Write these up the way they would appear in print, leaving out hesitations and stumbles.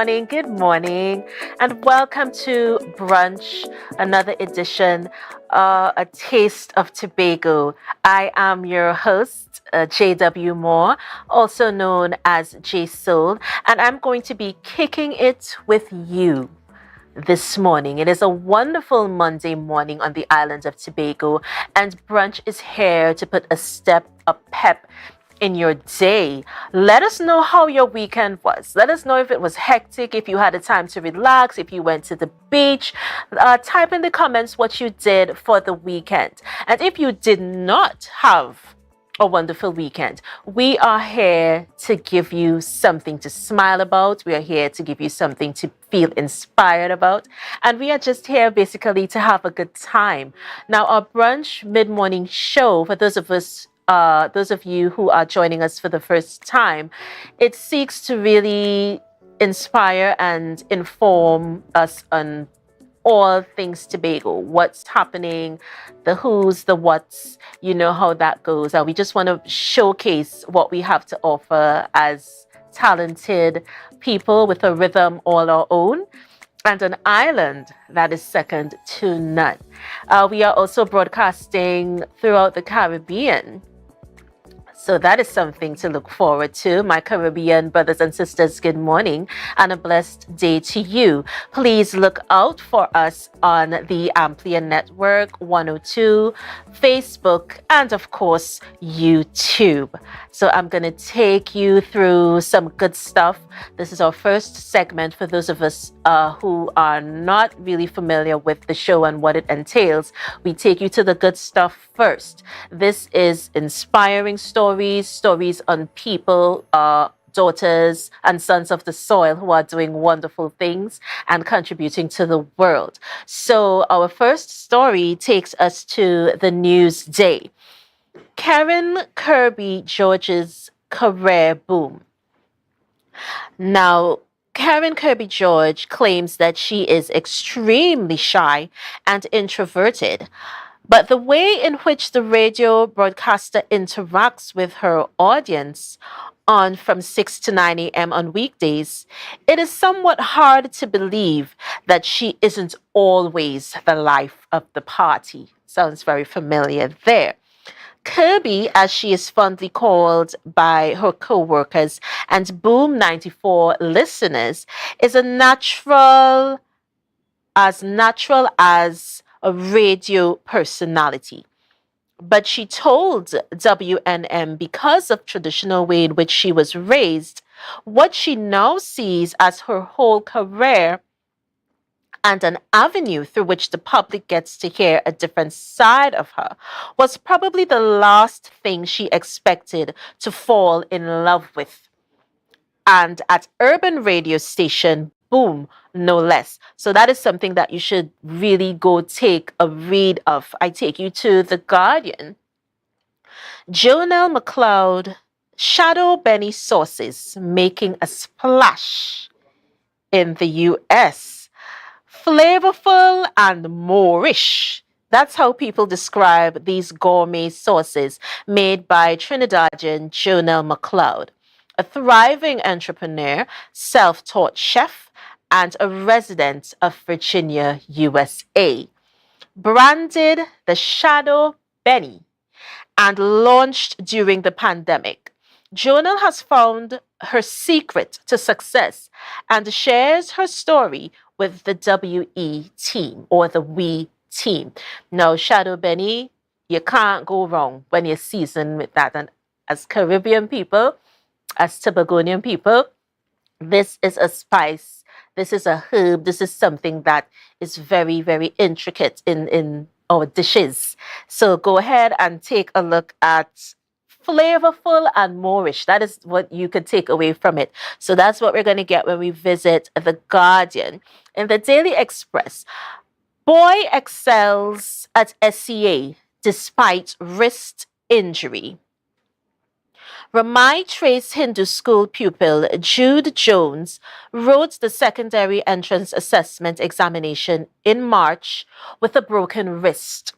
And good morning, and welcome to Brunch, another edition, a taste of Tobago. I am your host, J.W. Moore, also known as J Soul, and I'm going to be kicking it with you this morning. It is a wonderful Monday morning on the island of Tobago, and Brunch is here to put a step of pep in your day. Let us know how your weekend was. Let us know if it was hectic, if you had a time to relax, if you went to the beach. Type in the comments what you did for the weekend. And if you did not have a wonderful weekend, we are here to give you something to smile about. We are here to give you something to feel inspired about. And we are just here basically to have a good time. Now, our Brunch mid-morning show, for those of you who are joining us for the first time, it seeks to really inspire and inform us on all things Tobago, what's happening, the who's, the what's, you know how that goes. We just want to showcase what we have to offer as talented people with a rhythm all our own and an island that is second to none. We are also broadcasting throughout the Caribbean. So that is something to look forward to. My Caribbean brothers and sisters, good morning and a blessed day to you. Please look out for us on the Amplian Network 102, Facebook, and of course, YouTube. So I'm going to take you through some good stuff. This is our first segment for those of us who are not really familiar with the show and what it entails. We take you to the good stuff first. This is inspiring stories on people, daughters and sons of the soil who are doing wonderful things and contributing to the world. So our first story takes us to the news day. Karen Kirby George's career boom. Now, Karen Kirby George claims that she is extremely shy and introverted. But the way in which the radio broadcaster interacts with her audience on from 6 to 9 a.m. on weekdays, it is somewhat hard to believe that she isn't always the life of the party. Sounds very familiar there. Kirby, as she is fondly called by her co-workers and Boom 94 listeners, is natural as a radio personality. But she told WNM because of traditional way in which she was raised, What she now sees as her whole career and an avenue through which the public gets to hear a different side of her was probably the last thing she expected to fall in love with. And at urban radio station, boom, no less. So that is something that you should really go take a read of. I take you to The Guardian. Jonelle McLeod, Shadow Benny sources making a splash in the US. Flavorful and Moorish. That's how people describe these gourmet sauces made by Trinidadian Jonelle McLeod, a thriving entrepreneur, self-taught chef, and a resident of Virginia, USA. Branded the Shadow Benny and launched during the pandemic, Jonelle has found her secret to success and shares her story with the WE team or the We team. Now, Shadow Benny, you can't go wrong when you season with that. And as Caribbean people, as Tobagonian people, this is a spice. This is a herb. This is something that is very, very intricate in our dishes. So go ahead and take a look at flavorful and Moorish. That is what you could take away from it. So that's what we're going to get when we visit The Guardian. In the Daily Express, boy excels at SCA despite wrist injury. Ramai Trace Hindu School pupil Jude Jones wrote the secondary entrance assessment examination in March with a broken wrist.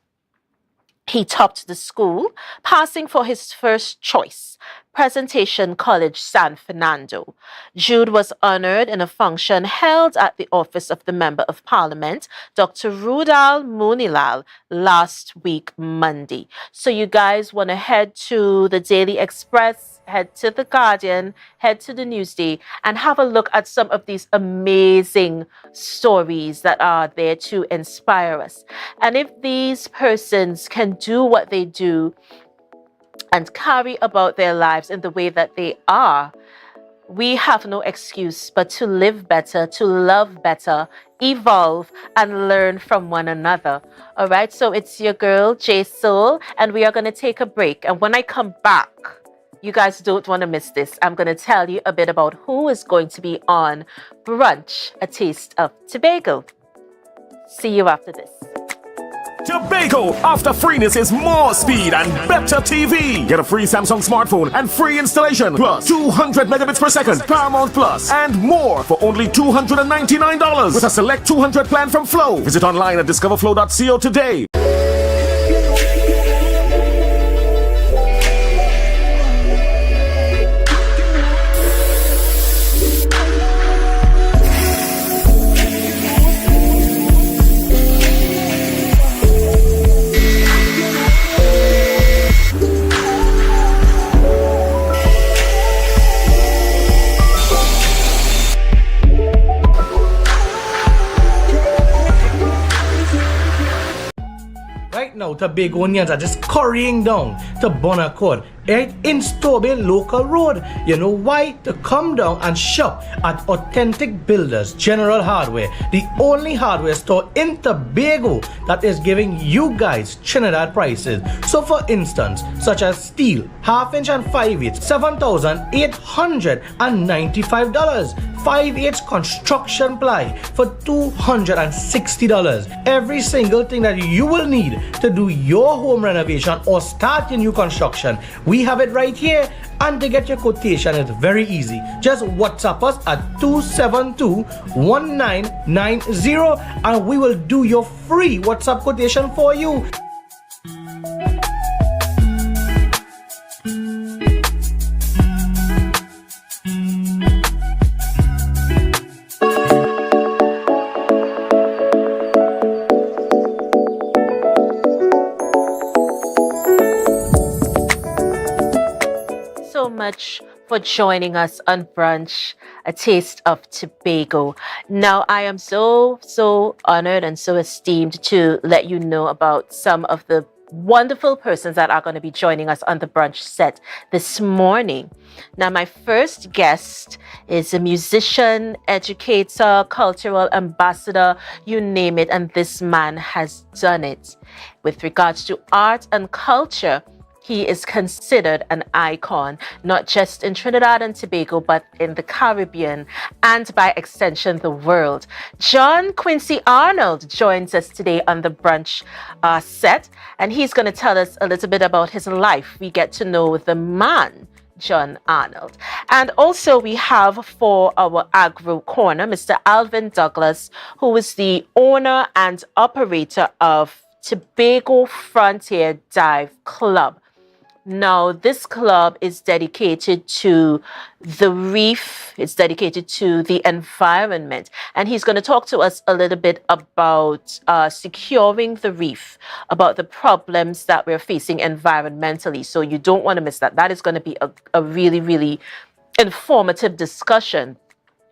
He topped the school, passing for his first choice, Presentation College San Fernando. Jude was honored in a function held at the office of the Member of Parliament, Dr. Rudal Munilal, last week, Monday. So you guys want to head to the Daily Express, head to The Guardian, head to the Newsday, and have a look at some of these amazing stories that are there to inspire us. And if these persons can do what they do and carry about their lives in the way that they are, we have no excuse but to live better, to love better, evolve, and learn from one another. All right, so it's your girl, J Soul, and we are going to take a break. And when I come back, you guys don't want to miss this. I'm going to tell you a bit about who is going to be on Brunch, a Taste of Tobago. See you after this. Tobago, after freeness is more speed and better TV. Get a free Samsung smartphone and free installation, plus 200 megabits per second, Paramount Plus, and more for only $299 with a select 200 plan from Flow. Visit online at discoverflow.co today. Now, Tobagonians are just currying down to Bonaccord, right in Stobie Local Road. You know why? To come down and shop at Authentic Builders General Hardware, the only hardware store in Tobago that is giving you guys Trinidad prices. So for instance, such as steel, half-inch and 5/8, $7,895. 5/8 construction ply for $260. Every single thing that you will need to do your home renovation or start your new construction, we have it right here. And to get your quotation, it's very easy. Just WhatsApp us at 272-1990 and we will do your free WhatsApp quotation for you. Much for joining us on Brunch, a Taste of Tobago. Now, I am so honored and so esteemed to let you know about some of the wonderful persons that are going to be joining us on the brunch set this morning. Now, my first guest is a musician, educator, cultural ambassador, you name it, and this man has done it. With regards to art and culture, he is considered an icon, not just in Trinidad and Tobago, but in the Caribbean and by extension, the world. John Quincy Arnold joins us today on the brunch set, and he's going to tell us a little bit about his life. We get to know the man, John Arnold. And also we have for our Agro Corner, Mr. Alvin Douglas, who is the owner and operator of Tobago Frontier Dive Club. Now, this club is dedicated to the reef, it's dedicated to the environment, and he's going to talk to us a little bit about securing the reef, about the problems that we're facing environmentally. So you don't want to miss that. That is going to be a really, really informative discussion.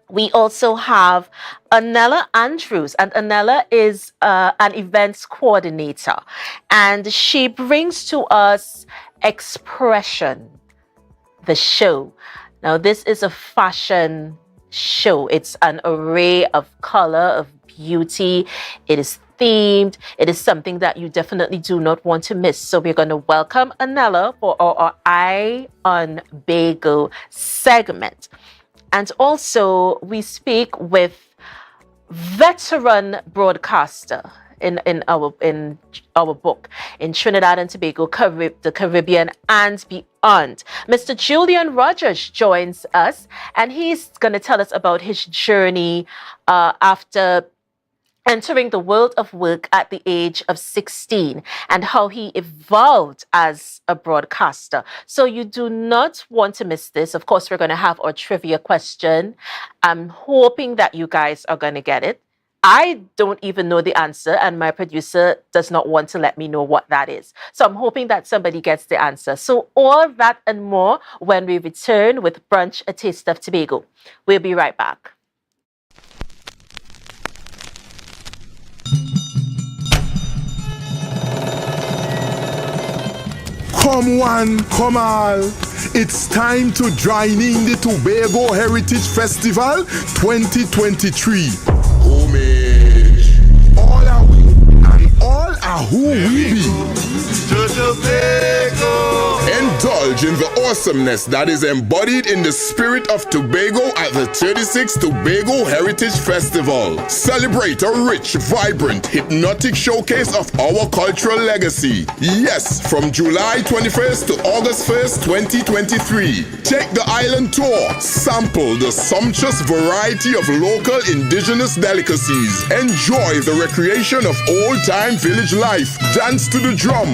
We also have Anella Andrews, and Anella is an events coordinator, and she brings to us Expression, the show. Now, this is a fashion show. It's an array of color, of beauty. It is themed. It is something that you definitely do not want to miss. So we're going to welcome Anella for our Eye on Bagel segment. And also, we speak with veteran broadcaster in our book, in Trinidad and Tobago, the Caribbean and beyond. Mr. Julian Rogers joins us, and he's going to tell us about his journey after entering the world of work at the age of 16 and how he evolved as a broadcaster. So you do not want to miss this. Of course, we're going to have our trivia question. I'm hoping that you guys are going to get it. I don't even know the answer, and my producer does not want to let me know what that is. So I'm hoping that somebody gets the answer. So all that and more when we return with Brunch, A Taste of Tobago. We'll be right back. Come one, come all. It's time to join in the Tobago Heritage Festival 2023. Homage. All are we and all are who we be. To Tobago. Indulge in the awesomeness that is embodied in the spirit of Tobago at the 36th Tobago Heritage Festival. Celebrate a rich, vibrant, hypnotic showcase of our cultural legacy. Yes, from July 21st to August 1st, 2023. Take the island tour. Sample the sumptuous variety of local indigenous delicacies. Enjoy the recreation of old-time village life. Dance to the drum.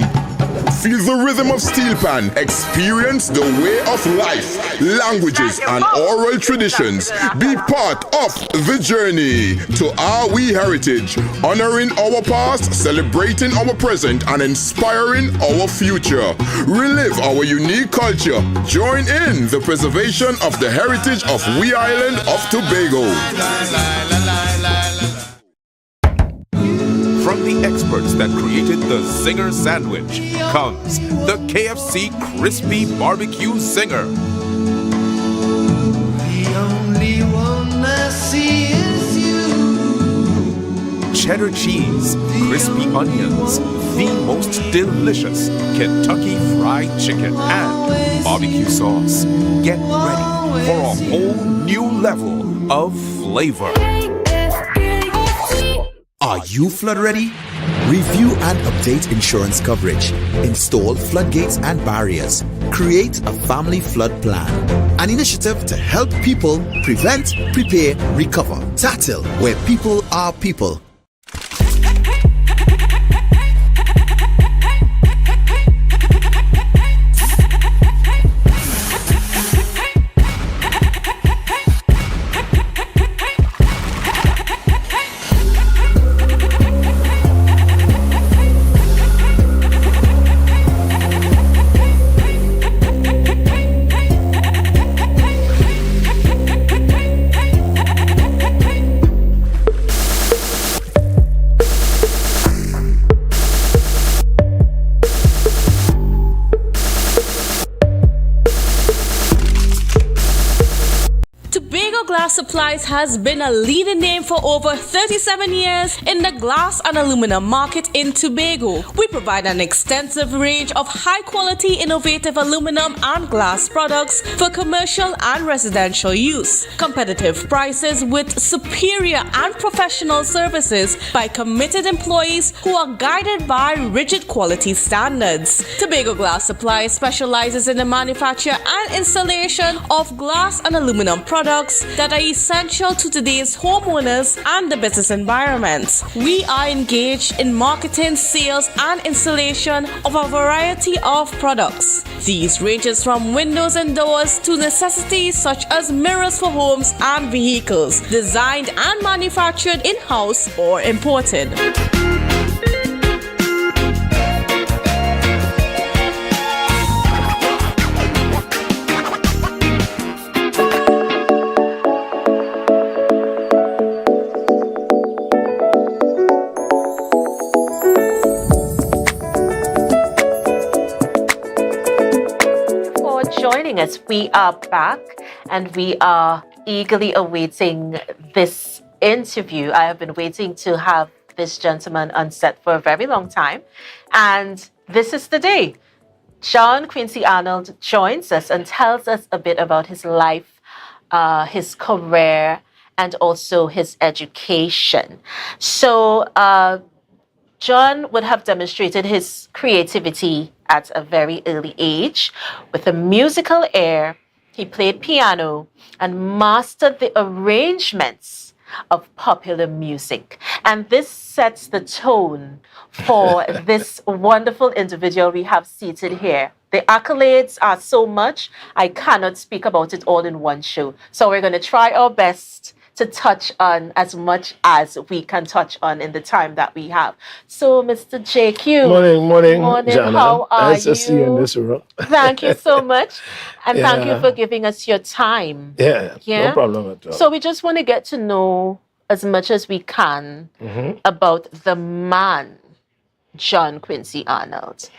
Feel the rhythm of steel pan. Experience the way of life, languages, and oral traditions. Be part of the journey to our we heritage, honoring our past, celebrating our present, and inspiring our future. Relive our unique culture. Join in the preservation of the heritage of we island of Tobago. From the experts that created the Zinger sandwich comes the KFC Crispy Barbecue Zinger. The only one I see is you. Cheddar cheese, crispy onions, the most delicious Kentucky Fried Chicken, and barbecue sauce. Get ready for a whole new level of flavor. Are you flood ready? Review and update insurance coverage. Install floodgates and barriers. Create a family flood plan. An initiative to help people prevent, prepare, recover. TATIL, where people are people. Glass Supplies has been a leading name for over 37 years in the glass and aluminum market in Tobago. We provide an extensive range of high-quality, innovative aluminum and glass products for commercial and residential use. Competitive prices with superior and professional services by committed employees who are guided by rigid quality standards. Tobago Glass Supplies specializes in the manufacture and installation of glass and aluminum products that are essential to today's homeowners and the business environment. We are engaged in marketing, sales, and installation of a variety of products. These ranges from windows and doors to necessities such as mirrors for homes and vehicles, designed and manufactured in-house or imported. Joining us, we are back and we are eagerly awaiting this interview. I have been waiting to have this gentleman on set for a very long time, and this is the day. John Quincy Arnold joins us and tells us a bit about his life, his career, and also his education. So John would have demonstrated his creativity at a very early age. With a musical ear, he played piano and mastered the arrangements of popular music. And this sets the tone for this wonderful individual we have seated here. The accolades are so much, I cannot speak about it all in one show. So we're going to try our best to touch on as much as we can touch on in the time that we have. So, Mr. JQ. Morning, Jana. How are nice to see you in this room. Thank you so much. And thank you for giving us your time. Yeah, no problem at all. So we just want to get to know as much as we can about the man, John Quincy Arnold.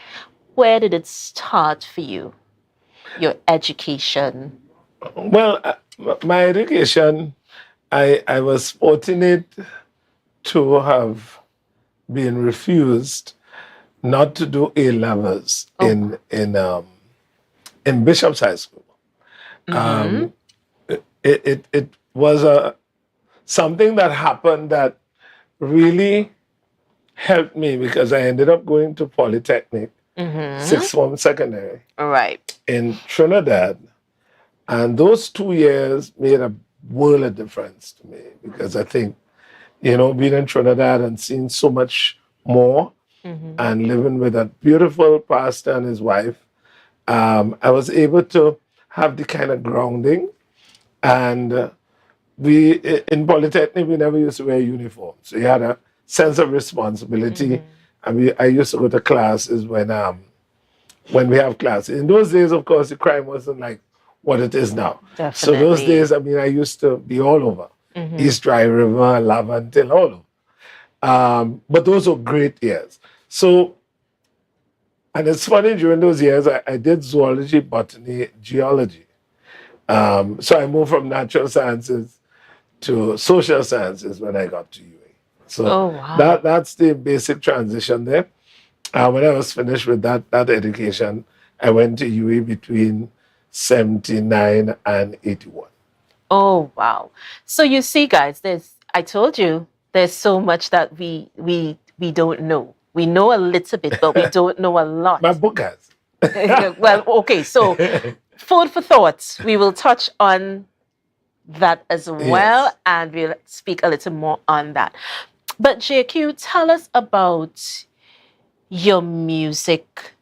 Where did it start for you? Your education? Well, my education, I was fortunate to have been refused not to do A levels in Bishop's High School. It was something that happened that really helped me because I ended up going to Polytechnic, sixth form secondary, in Trinidad, and those 2 years made a world of difference to me because I think, being in Trinidad and seeing so much more and living with a beautiful pastor and his wife, I was able to have the kind of grounding. And we, in Polytechnic, we never used to wear uniforms. So you had a sense of responsibility. And I used to go to classes when we have classes. In those days, of course, the crime wasn't like what it is now. Definitely. So those days, I used to be all over. East Dry River, Laventille, all over. But those were great years. So, and it's funny, during those years, I did zoology, botany, geology. So I moved from natural sciences to social sciences when I got to UA. So that's the basic transition there. When I was finished with that education, I went to UA between 79 and 81. Oh, wow. So you see, guys, I told you, there's so much that we don't know. We know a little bit, but we don't know a lot. My book has. Well, okay, so food for thought. We will touch on that as well, and we'll speak a little more on that. But JQ, tell us about your musical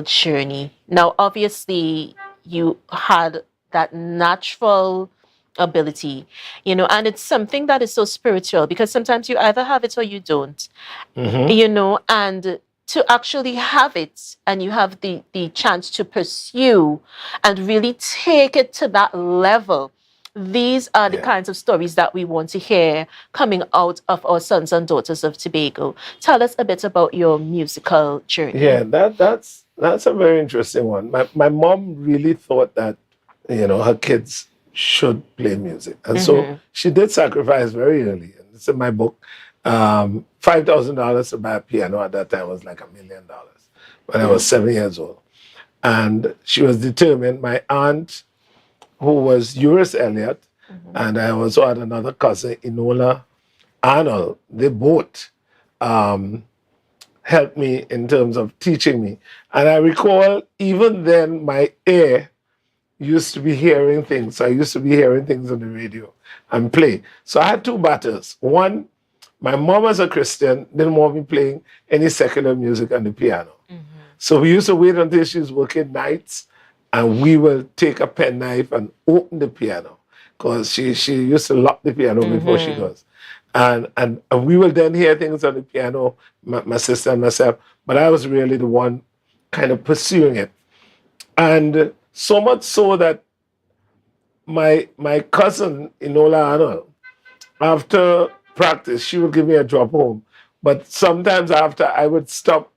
journey. Now, obviously, you had that natural ability, and it's something that is so spiritual because sometimes you either have it or you don't, and to actually have it and you have the chance to pursue and really take it to that level. These are the kinds of stories that we want to hear coming out of our sons and daughters of Tobago. Tell us a bit about your musical journey. Yeah, that's a very interesting one. My mom really thought that, her kids should play music. And so she did sacrifice very early. And it's in my book. $5,000 to buy a piano at that time was like $1 million when I was 7 years old. And she was determined. My aunt, who was Eurus Elliott, and I also had another cousin, Enola Arnold, they both helped me in terms of teaching me. And I recall even then my ear used to be hearing things. So I used to be hearing things on the radio and play. So I had two battles. One, my mom as a Christian didn't want me playing any secular music on the piano. So we used to wait until she was working nights and we will take a penknife and open the piano because she used to lock the piano before she goes. And we will then hear things on the piano, my sister and myself, but I was really the one kind of pursuing it. And so much so that my cousin, Enola Arnold, after practice, she would give me a drop home. But sometimes after I would stop,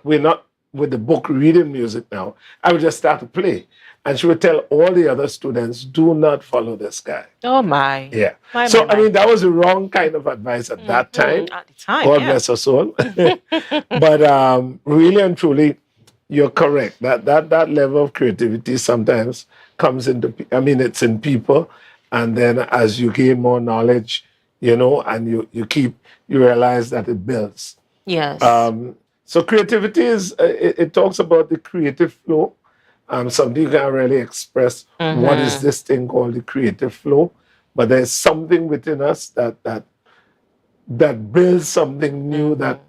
we're not with the book reading music now, I would just start to play. And she would tell all the other students, do not follow this guy. Oh, my. Yeah. My, so, my, I mean, that was the wrong kind of advice at that time. At the time, God bless her soul. But really and truly, you're correct. That level of creativity sometimes comes into, it's in people. And then as you gain more knowledge, and you realize that it builds. Yes. So creativity is, it talks about the creative flow. Something you can't really express what is this thing called the creative flow. But there's something within us that builds something new, that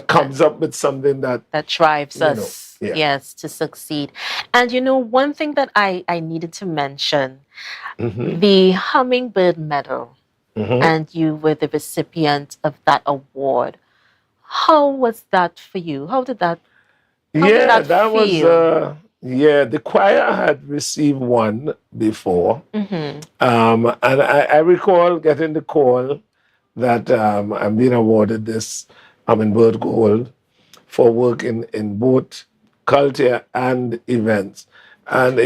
comes up with something that drives us, yes, to succeed. And one thing that I needed to mention, the Hummingbird Medal, and you were the recipient of that award. How was that for you? How did that feel? The choir had received one before. And I recall getting the call that I'm being awarded this Hummingbird Gold for work in both culture and events. And,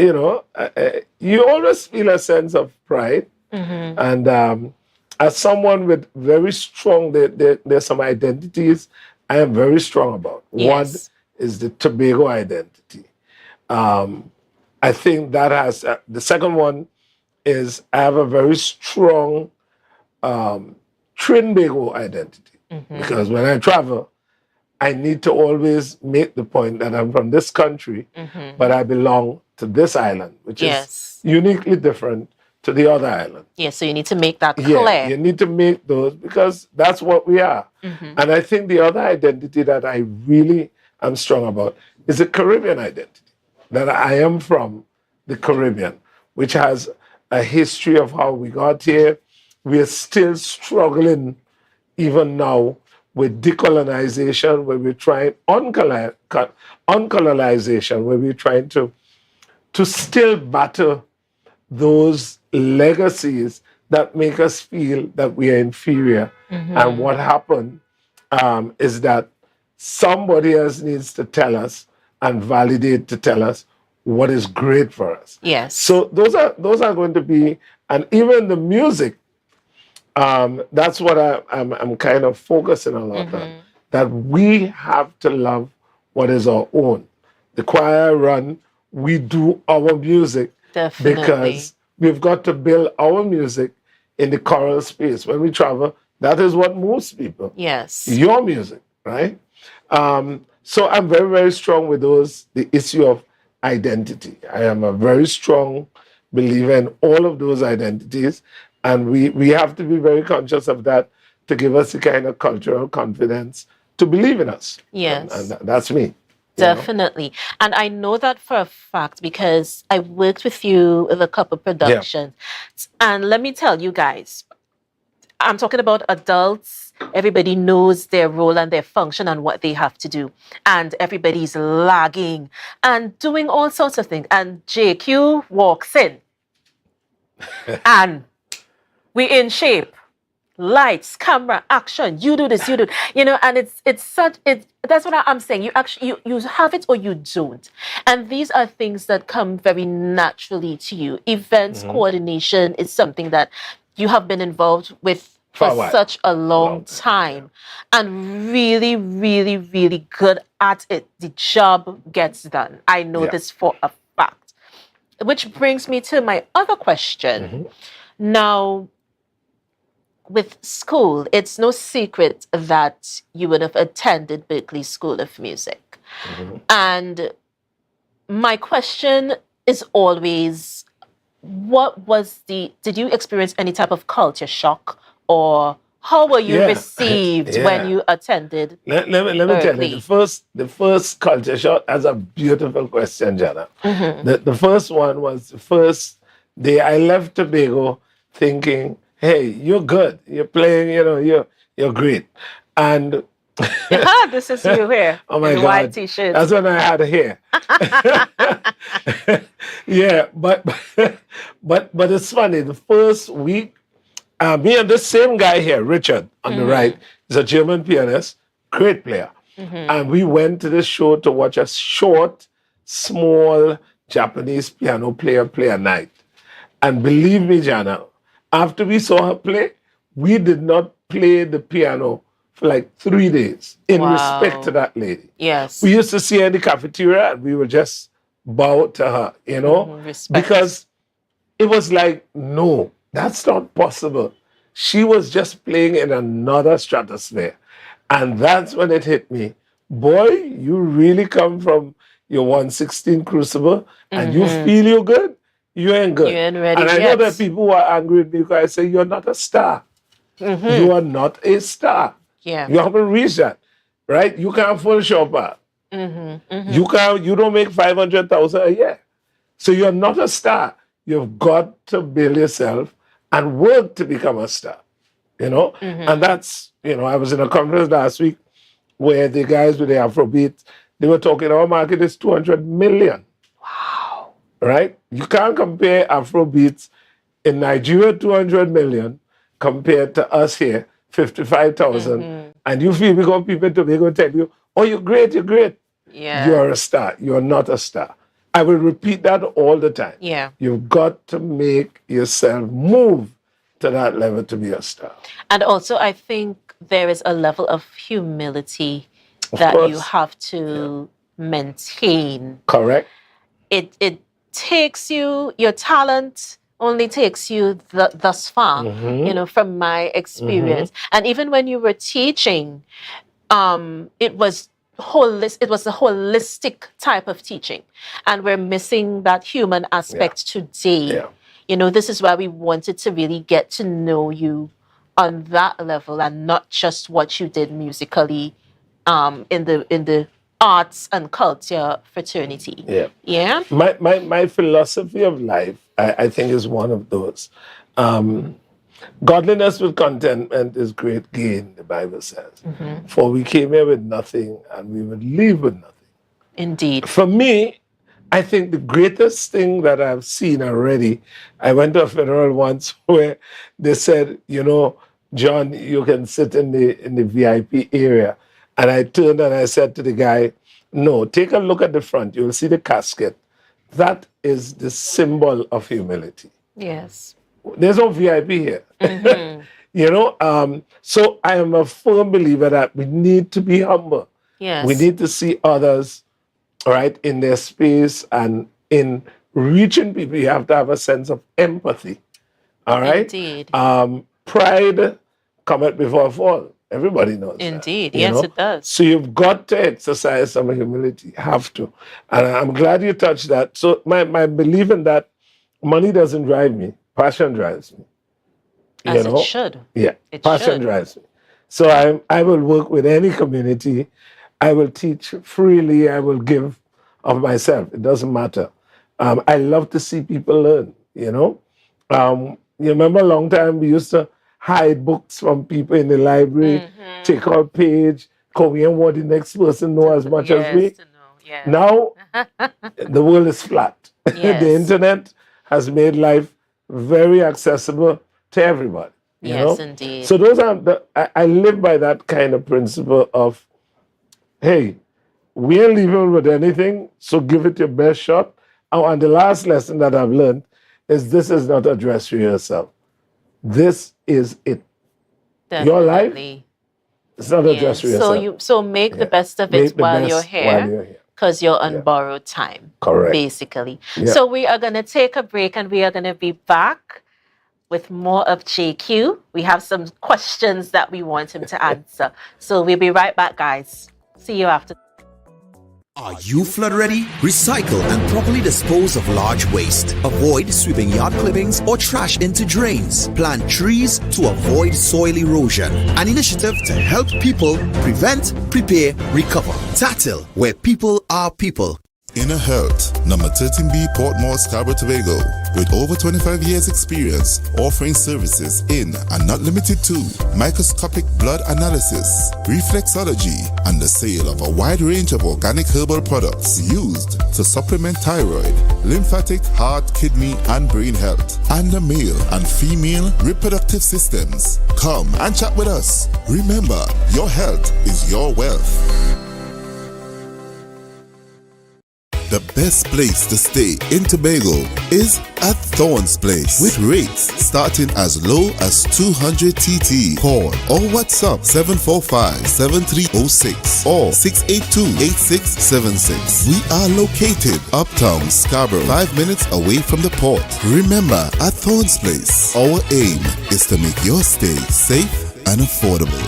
you always feel a sense of pride. And as someone with very strong, there's some identities I am very strong about. Yes. One is the Tobago identity. I think that has, the second one is I have a very strong Trinbago identity. Because when I travel, I need to always make the point that I'm from this country, but I belong to this island, which is uniquely different to the other island. Yes, so you need to make that clear. Yeah, you need to make those because that's what we are. And I think the other identity that I really am strong about is the Caribbean identity, that I am from the Caribbean, which has a history of how we got here. We are still struggling even now with decolonization, where we're trying uncolonization, where we're trying to still battle those legacies that make us feel that we are inferior. And what happened is that somebody else needs to tell us and validate to tell us what is great for us. Yes. So those are going to be, and even the music, that's what I'm kind of focusing a lot on, that we have to love what is our own. The choir run, we do our music. Definitely. Because we've got to build our music in the choral space. When we travel, that is what moves people. Yes. Your music, right? So I'm very, very strong with the issue of identity. I am a very strong believer in all of those identities. And we have to be very conscious of that to give us the kind of cultural confidence to believe in us. Yes. And that's me. Definitely. And I know that for a fact because I worked with you with a couple productions. And let me tell you guys, I'm talking about adults. Everybody knows their role and their function and what they have to do. And everybody's lagging and doing all sorts of things. And JQ walks in. And we in shape. lights, camera, action, you do this, you do, and that's what I'm saying. You actually, you have it or you don't. And these are things that come very naturally to you. Events coordination is something that you have been involved with For a for while. such a long time, and really, really, really good at it. The job gets done. I know Yeah. this for a fact. Which brings me to my other question. Now, with school, it's no secret that you would have attended Berkeley School of Music. And my question is always, did you experience any type of culture shock, or how were you Yeah. received when Yeah. you attended? Let me tell you, Berkeley. the first culture shock. That's a beautiful question, Jana. The first one was the first day I left Tobago thinking, hey, you're good. You're playing, you're great. And This is you here. oh my in the white God, t-shirt. that's when I had hair. Yeah, but it's funny. The first week, me and this same guy here, Richard, on the right, is a German pianist, great player. And we went to this show to watch a short, small Japanese piano player play a night. And believe me, Jana, after we saw her play, we did not play the piano for like 3 days in respect to that lady. Yes. We used to see her in the cafeteria and we would just bow to her, Respect. because it was like, no, that's not possible. She was just playing in another stratosphere. And that's when it hit me. Boy, you really come from your 116 Crucible and you feel you're good, you ain't good. You ain't ready and I know yet. that people who are angry with me because I say, you're not a star. You are not a star. Yeah. You haven't reached that, right? You can't full shopper. You don't make 500,000 a year. So you're not a star. You've got to build yourself and work to become a star, And that's, I was in a conference last week where the guys with the Afrobeat, they were talking, our market is 200 million. Wow. Right? You can't compare Afrobeats in Nigeria, 200 million, compared to us here, 55,000. And you feel because people in Tobago tell you, oh, you're great. Yeah. You're a star. You're not a star. I will repeat that all the time. Yeah. You've got to make yourself move to that level to be a star. And also, I think there is a level of humility that you course. have to maintain. Correct? It takes you, your talent only takes you thus far, from my experience. And even when you were teaching, it was a holistic type of teaching. And we're missing that human aspect today. Yeah. This is why we wanted to really get to know you on that level and not just what you did musically in the arts and culture fraternity. Yeah. Yeah? My philosophy of life, I think, is one of those. Godliness with contentment is great gain, the Bible says. For we came here with nothing and we would leave with nothing. Indeed. For me, I think the greatest thing that I've seen already, I went to a funeral once where they said, John, you can sit in the VIP area. And I turned and I said to the guy, no, take a look at the front. You'll see the casket. That is the symbol of humility. Yes. There's no VIP here. So I am a firm believer that we need to be humble. Yes. We need to see others, right, in their space, and in reaching people, you have to have a sense of empathy. All right? Indeed. Pride cometh before a fall. Everybody knows Indeed. that. Yes, it does. So you've got to exercise some humility. Have to. And I'm glad you touched that. So my belief in that, money doesn't drive me. Passion drives me. As it should. Yeah. It Passion should. drives me. So I will work with any community. I will teach freely. I will give of myself. It doesn't matter. I love to see people learn, You remember a long time we used to hide books from people in the library, take our page, because we don't want the next person know as much as we. Yeah. Now, the world is flat. Yes. The internet has made life very accessible to everybody. You Yes, know? indeed. So those are I live by that kind of principle of, hey, we ain't leaving with anything, so give it your best shot. Oh, and the last lesson that I've learned is this is not a dress rehearsal. This is it. Your life, Definitely. it's not a dress Yes. So rehearsal. make the Yeah. best of Make it the while you're best while here, you're here. because you're on Yeah. borrowed time. Correct. Basically. Yeah. So we are gonna take a break and we are gonna be back with more of JQ. We have some questions that we want him to answer. So we'll be right back, guys. See you after. Are you flood ready? Recycle and properly dispose of large waste. Avoid sweeping yard clippings or trash into drains. Plant trees to avoid soil erosion. An initiative to help people prevent, prepare, recover. Tatil, where people are people. Inner Health, number 13B Portmore, Scarborough, Tobago, with over 25 years experience offering services in and not limited to microscopic blood analysis, reflexology, and the sale of a wide range of organic herbal products used to supplement thyroid, lymphatic, heart, kidney, and brain health, and the male and female reproductive systems. Come and chat with us. Remember, your health is your wealth. The best place to stay in Tobago is at Thorn's Place, with rates starting as low as 200 TT. Call or WhatsApp 745-7306 or 682-8676. We are located uptown Scarborough, 5 minutes away from the port. Remember, at Thorn's Place, our aim is to make your stay safe and affordable.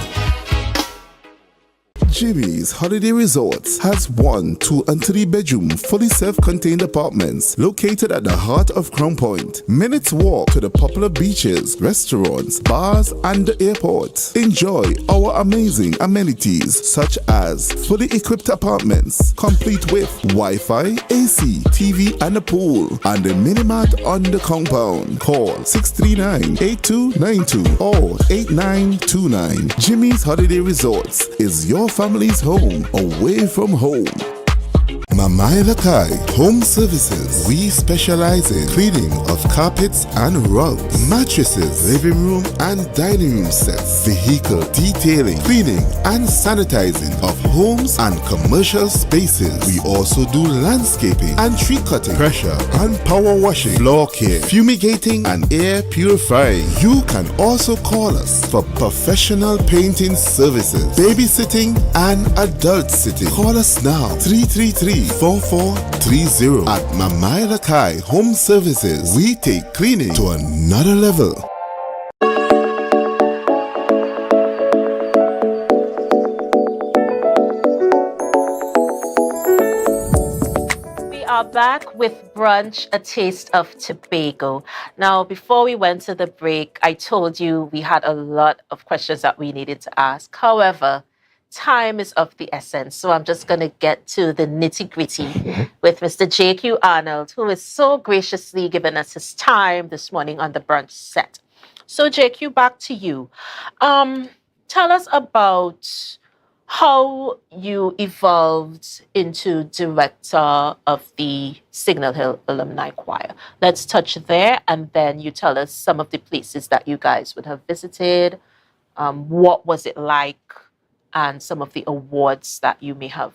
Jimmy's Holiday Resorts has 1, 2, and 3 bedroom, fully self-contained apartments located at the heart of Crown Point. Minutes walk to the popular beaches, restaurants, bars, and the airport. Enjoy our amazing amenities such as fully equipped apartments, complete with Wi-Fi, AC, TV, and a pool, and a mini-mart on the compound. Call 639-8292 or 8929. Jimmy's Holiday Resorts is your family's home away from home. Mamai Lakai Home Services. We specialize in cleaning of carpets and rugs, mattresses, living room and dining room sets, vehicle detailing, cleaning and sanitizing of homes and commercial spaces. We also do landscaping and tree cutting, pressure and power washing, floor care, fumigating and air purifying. You can also call us for professional painting services, babysitting and adult sitting. Call us now 333-4430 at Mamai Lakai Home Services. We take cleaning to another level. We are back with Brunch, a taste of Tobago. Now, before we went to the break, I told you we had a lot of questions that we needed to ask. However, time is of the essence. So I'm just going to get to the nitty-gritty with Mr. JQ Arnold, who is so graciously giving us his time this morning on the Brunch set. So JQ, back to you. Tell us about how you evolved into director of the Signal Hill Alumni Choir. Let's touch there, and then you tell us some of the places that you guys would have visited. What was it like? And some of the awards that you may have,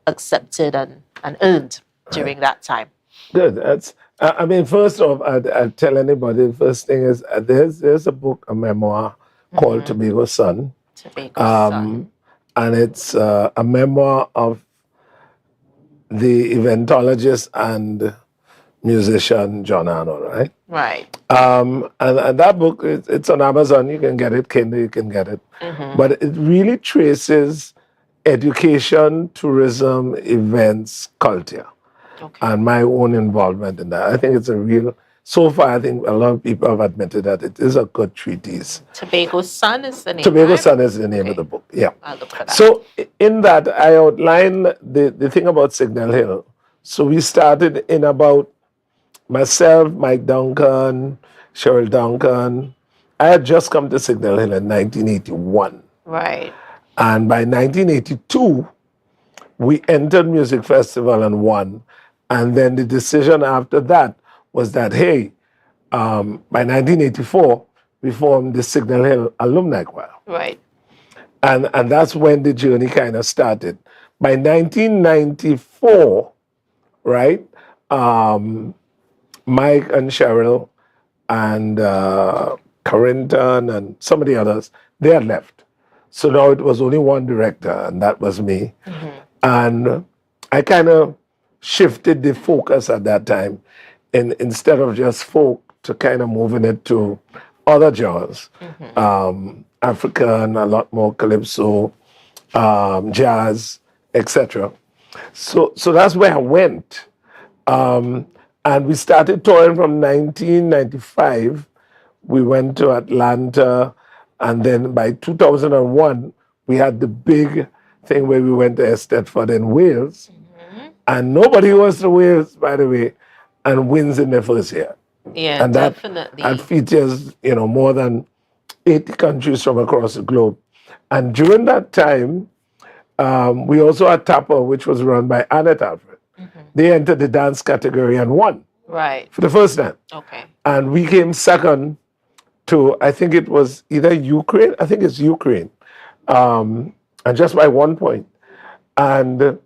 accepted and earned during that time. Good. That's. I mean, first off, I'd tell anybody. The first thing is there's a book, a memoir called Tobago Son. Tobago Son. And it's a memoir of the eventologist and musician John Arnold, right? Right. And that book, it's on Amazon. You can get it, Kindle, you can get it. But it really traces education, tourism, events, culture, and my own involvement in that. I think it's so far, I think a lot of people have admitted that it is a good treatise. Tobago Son is the name, Tobago right? Son is the name of the book, yeah. I'll look for that. So in that, I outline the thing about Signal Hill. So we started in about myself, Mike Duncan, Cheryl Duncan. I had just come to Signal Hill in 1981. Right. And by 1982, we entered Music Festival and won. And then the decision after that was that, hey, by 1984, we formed the Signal Hill Alumni Choir. Right. And that's when the journey kind of started. By 1994, right, Mike and Cheryl and Carrington and some of the others, they had left. So now it was only one director, and that was me. And I kind of shifted the focus at that time, instead of just folk, to kind of moving it to other genres, African, a lot more calypso, jazz, etc. So that's where I went. And we started touring from 1995. We went to Atlanta, and then by 2001, we had the big thing where we went to Eisteddfod in Wales. And nobody goes to Wales, by the way, and wins in their first year. Yeah, And definitely. that features, more than 80 countries from across the globe. And during that time, we also had Tapper, which was run by Annette Alfred. They entered the dance category and won Right. for the first time. Okay. And we came second to, I think it was either Ukraine, I think it's Ukraine, and just by 1 point. And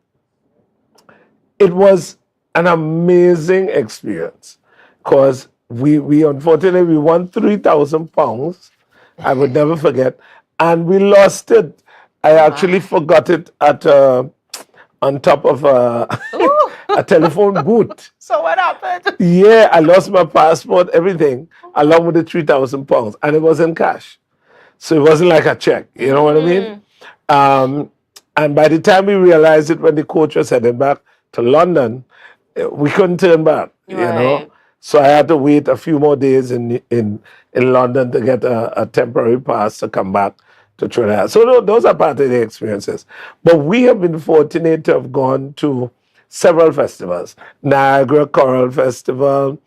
it was an amazing experience because we unfortunately, we won £3,000. I would never forget. And we lost it. I actually forgot it at on top of a telephone booth. So what happened? Yeah, I lost my passport, everything, along with the £3,000, and it was in cash. So it wasn't like a check, you know what I mean? And by the time we realized it, when the coach was heading back to London, we couldn't turn back, you know? Right. So I had to wait a few more days in London to get a temporary pass to come back to Trinidad. So those are part of the experiences. But we have been fortunate to have gone to several festivals. Niagara Choral Festival.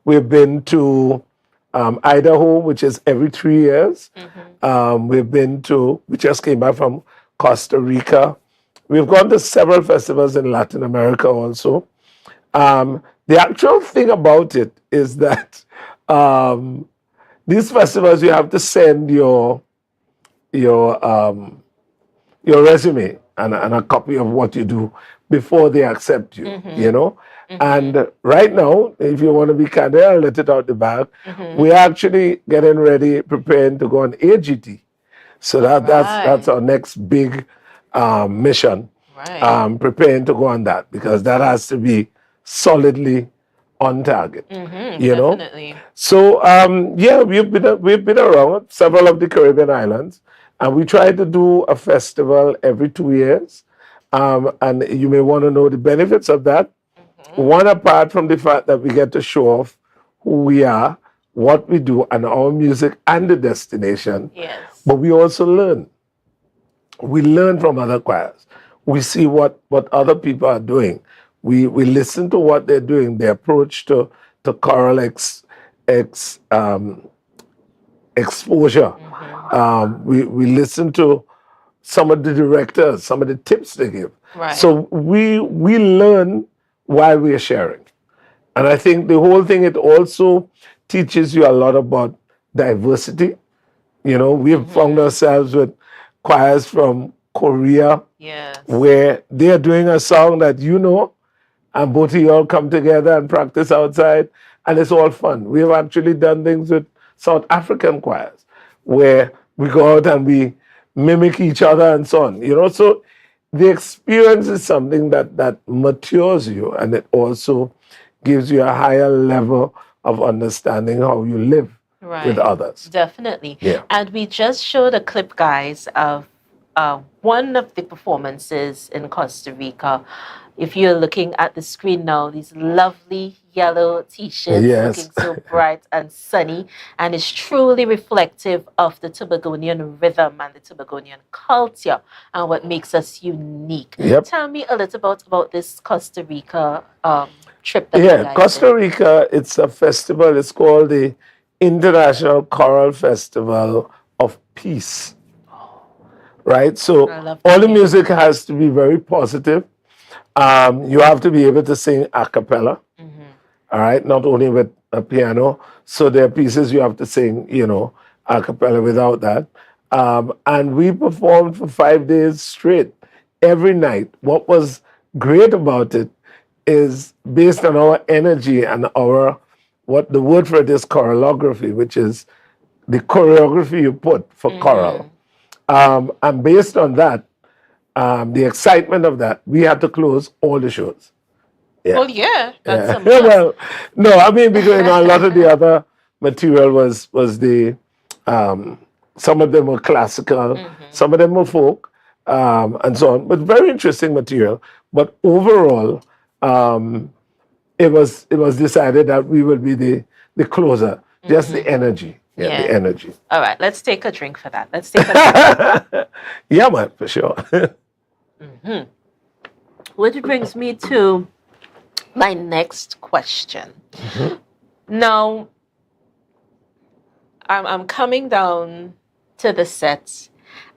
We've been to Idaho, which is every 3 years. We just came back from Costa Rica. We've gone to several festivals in Latin America also. The actual thing about it is that these festivals, you have to send your resume and a copy of what you do before they accept you, you know? And right now, if you want to be candid, I'll let it out the bag. We're actually getting ready, preparing to go on AGT. So that's our next big mission. Right. Preparing to go on that because that has to be solidly on target. You know? Definitely. So yeah, we've been around several of the Caribbean islands, and we try to do a festival every 2 years. And you may want to know the benefits of that. One, apart from the fact that we get to show off who we are, what we do, and our music and the destination. Yes. But we also learn. We learn from other choirs. We see what other people are doing. We listen to what they're doing, their approach to choral exposure. We listen to some of the directors, some of the tips they give. Right. So we learn while we are sharing. And I think the whole thing, it also teaches you a lot about diversity. You know, we've found ourselves with choirs from Korea, Yes. where they are doing a song that you know, and both of you all come together and practice outside, and it's all fun. We have actually done things with South African choirs, where we go out and we mimic each other and so on. You know, so the experience is something that matures you, and it also gives you a higher level of understanding how you live with others. Definitely. Yeah. And we just showed a clip, guys, of one of the performances in Costa Rica. If you're looking at the screen now, these lovely yellow t-shirts Yes. looking so bright and sunny, and it's truly reflective of the Tobagonian rhythm and the Tobagonian culture and what makes us unique. Yep. Tell me a little about this Costa Rica trip that you Yeah, guys Costa did. Rica, it's a festival. It's called the International Choral Festival of Peace. Right? So I love all that the name. music has to be very positive. You have to be able to sing a cappella. all right, not only with a piano. So there are pieces you have to sing, a cappella without that. And we performed for 5 days straight, every night. What was great about it is based on our energy and what the word for it is choreography, which is the choreography you put for choral. And based on that, the excitement of that, we had to close all the shows. Yeah. Well, yeah, that's Yeah. a must. Well, no, I mean, because a lot of the other material was the some of them were classical, some of them were folk, and so on. But very interesting material. But overall, it was decided that we would be the closer, just the energy. Yeah, the energy. All right, let's take a drink for that. Let's take a drink. Yeah, man, for sure. Which brings me to my next question. Now, I'm coming down to the set,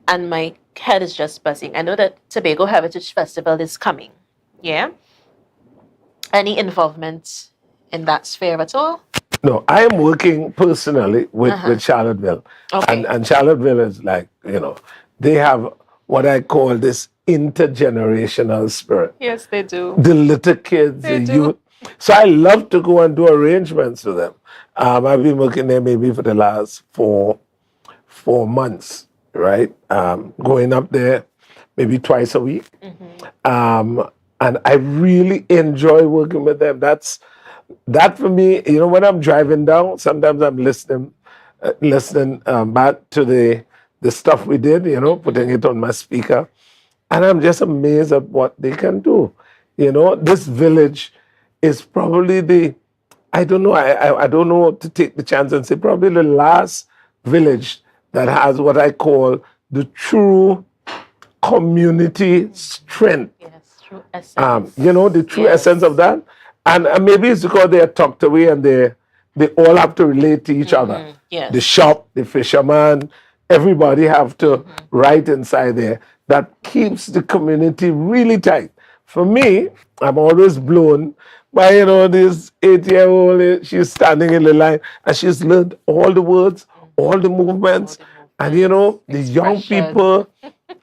and my head is just buzzing. I know that Tobago Heritage Festival is coming. Yeah. Any involvement in that sphere at all? No, I am working personally with Charlottesville. Okay. And Charlottesville is like, they have what I call this intergenerational spirit. Yes, they do. The little kids, They the do. youth. So I love to go and do arrangements for them. I've been working there maybe for the last four months, right? Going up there maybe twice a week. And I really enjoy working with them. That for me, when I'm driving down, sometimes I'm listening back to the stuff we did, putting it on my speaker. And I'm just amazed at what they can do. This village is probably I don't know, I don't know to take the chance and say probably the last village that has what I call the true community strength. Yes, true essence. The true essence of that. And maybe it's because they are tucked away and they all have to relate to each other. Yes. The shop, the fisherman, everybody have to write inside there. That keeps the community really tight. For me, I'm always blown by, this 8-year-old, she's standing in the line and she's learned all the words, all the movements. And, the young people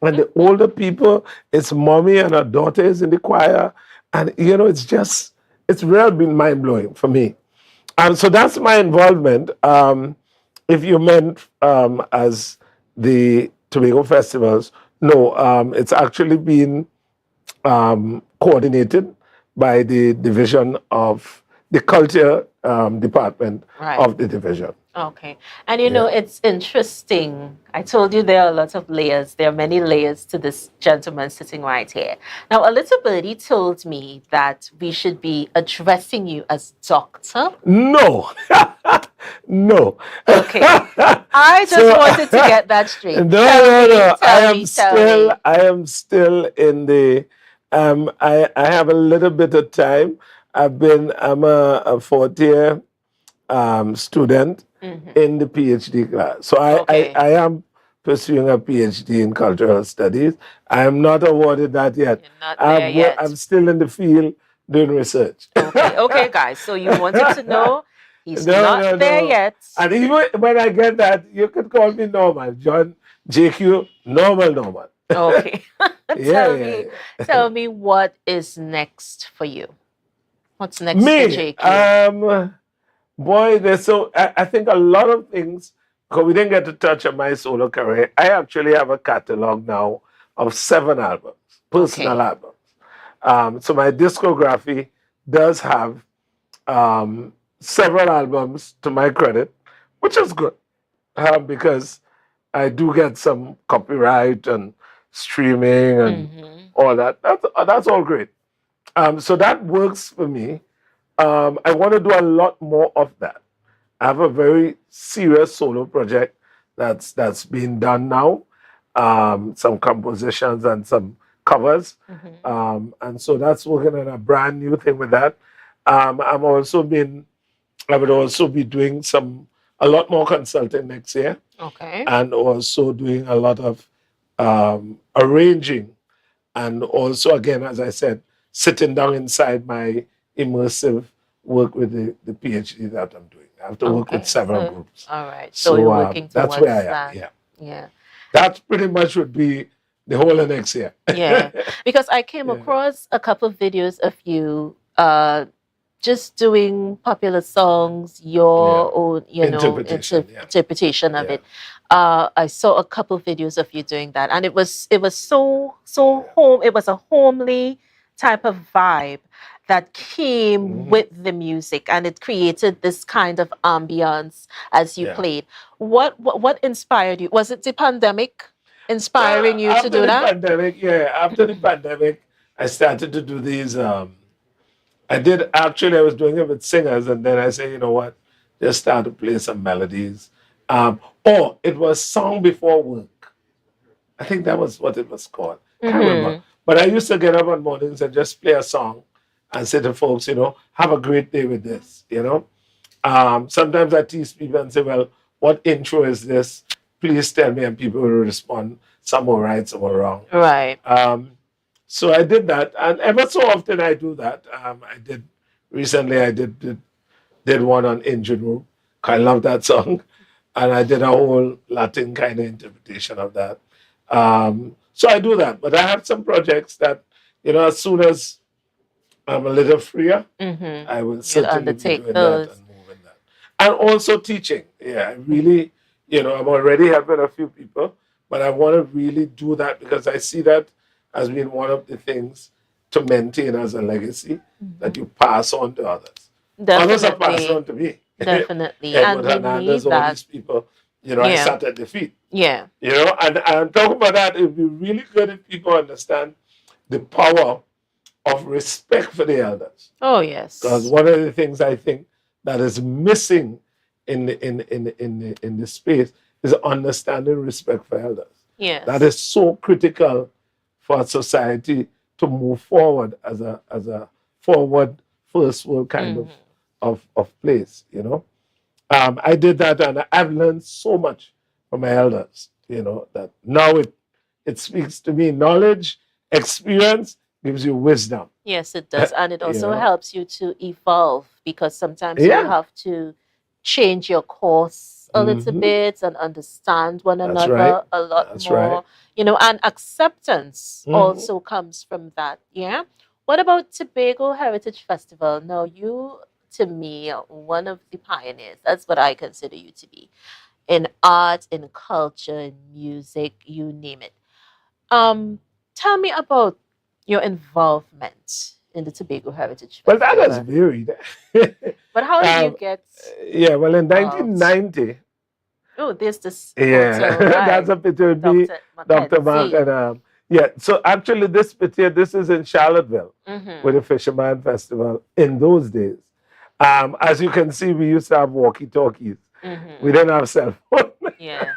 and the older people, it's mommy and her daughter is in the choir. And, it's really been mind-blowing for me. And so that's my involvement. If you meant as the Tobago festivals, no, it's actually been coordinated by the division of the culture department of the division. Okay. And it's interesting. I told you there are a lot of layers. There are many layers to this gentleman sitting right here. Now, a little birdie told me that we should be addressing you as doctor. No. No. Okay. I just wanted to get that straight. No. Tell me. I am still in the I have a little bit of time. I'm a fourth year student in the PhD class. So I am pursuing a PhD in cultural studies. I am not awarded that yet. You're not there yet. I'm still in the field doing research. Okay, guys. So you wanted to know he's not there yet. And even when I get that, you could call me normal. John JQ, normal. Okay. Yeah. Tell me what is next for you. What's next Me, for JQ? boy, I think a lot of things, because we didn't get to touch on my solo career. I actually have a catalog now of 7 albums, personal albums. So my discography does have several albums to my credit, which is good because I do get some copyright and streaming and all that. That's all great. So that works for me. I want to do a lot more of that. I have a very serious solo project that's being done now. Some compositions and some covers. And so that's working on a brand new thing with that. I would also be doing a lot more consulting next year. Okay. And also doing a lot of arranging. And also, again, as I said, sitting down inside my immersive work with the PhD that I'm doing. I have to work with several groups. All right. So you're working that's towards where I am. that. Yeah. Yeah. That pretty much would be the whole of next year. Yeah. Because I came across a couple of videos of you just doing popular songs, your own, interpretation of it. I saw a couple of videos of you doing that, and it was so home. It was a homely type of vibe that came with the music, and it created this kind of ambiance as you played. What inspired you? Was it the pandemic inspiring you to do that? After the pandemic, I started to do these. I was doing it with singers, and then I said, you know what, just start to play some melodies. It was Song Before Work. I think that was what it was called. I can't remember. But I used to get up on mornings and just play a song and say to folks, have a great day with this, Sometimes I tease people and say, well, what intro is this? Please tell me, and people will respond. Some were right, some were wrong. Right. So I did that, and ever so often I do that. Recently I did one on Engine Room. I love that song, and I did a whole Latin kind of interpretation of that. So I do that, but I have some projects that, as soon as I'm a little freer, I will certainly be doing that and moving that. And also teaching. Yeah, I really, I'm already helping a few people, but I want to really do that because I see that as being one of the things to maintain as a legacy that you pass on to others. Definitely. Others are passed on to me. Definitely. Edward Hernandez, all these people, I sat at the feet. Yeah. And I'm talking about that. It would be really good if people understand the power of respect for the elders. Oh, yes. Because one of the things I think that is missing in the space is understanding respect for elders. Yes. That is so critical for society to move forward as a forward first world kind of place, I did that, and I've learned so much from my elders, that now it speaks to me. Knowledge, experience gives you wisdom. Yes, it does. And it also helps you to evolve, because sometimes you have to change your course a little bit and understand one another a lot more. And acceptance also comes from that. Yeah. What about Tobago Heritage Festival? Now, you, to me, are one of the pioneers. That's what I consider you to be. In art, in culture, in music, you name it. Tell me about your involvement in the Tobago Heritage Festival. Well, that has varied. But how did you get? Yeah, well, in 1990. Oh, there's this. Yeah, photo, right? that's a picture of me, Dr. Mark, and so actually this picture, this is in Charlottesville with the Fisherman Festival in those days. As you can see, we used to have walkie-talkies. We didn't have cell phone. Yeah.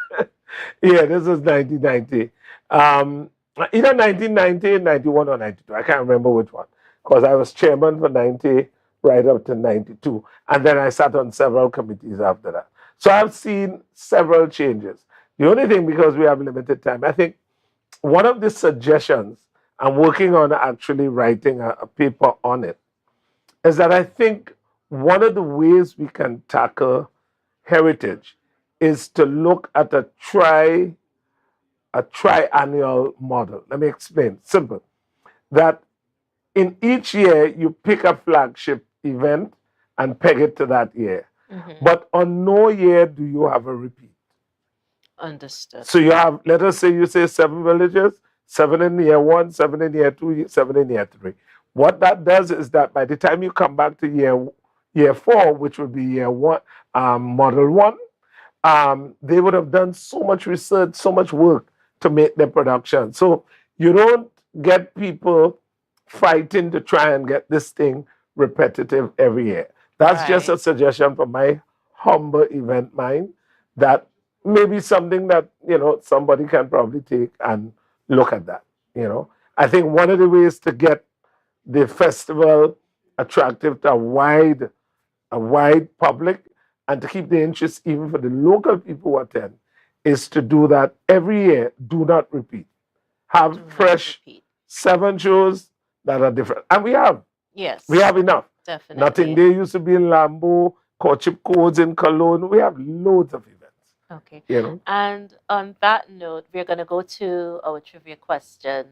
Yeah, this was 1990. Either 1990, 91, or 92. I can't remember which one, because I was chairman for 90 right up to 92. And then I sat on several committees after that. So I've seen several changes. The only thing, because we have limited time, I think one of the suggestions, I'm working on actually writing a paper on it, is that I think one of the ways we can tackle heritage is to look at a triennial model. Let me explain. Simple. That in each year, you pick a flagship event and peg it to that year. But on no year do you have a repeat. Understood. So you have, let us say you say 7 villages, 7 in year 1, 7 in year 2, 7 in year 3. What that does is that by the time you come back to year 4, which would be year 1, model 1, they would have done so much research, so much work to make their production. So you don't get people fighting to try and get this thing repetitive every year. That's just a suggestion from my humble event mind, that maybe something that, somebody can probably take and look at that, I think one of the ways to get the festival attractive to a wide public and to keep the interest even for the local people who attend is to do that every year. Do not repeat. Have fresh 7 shows that are different. And we have. Yes. We have enough. Definitely. Nothing Day used to be in Lambeau, Courtship Codes in Cologne. We have loads of events. Okay. You know. And on that note, we're going to go to our trivia question.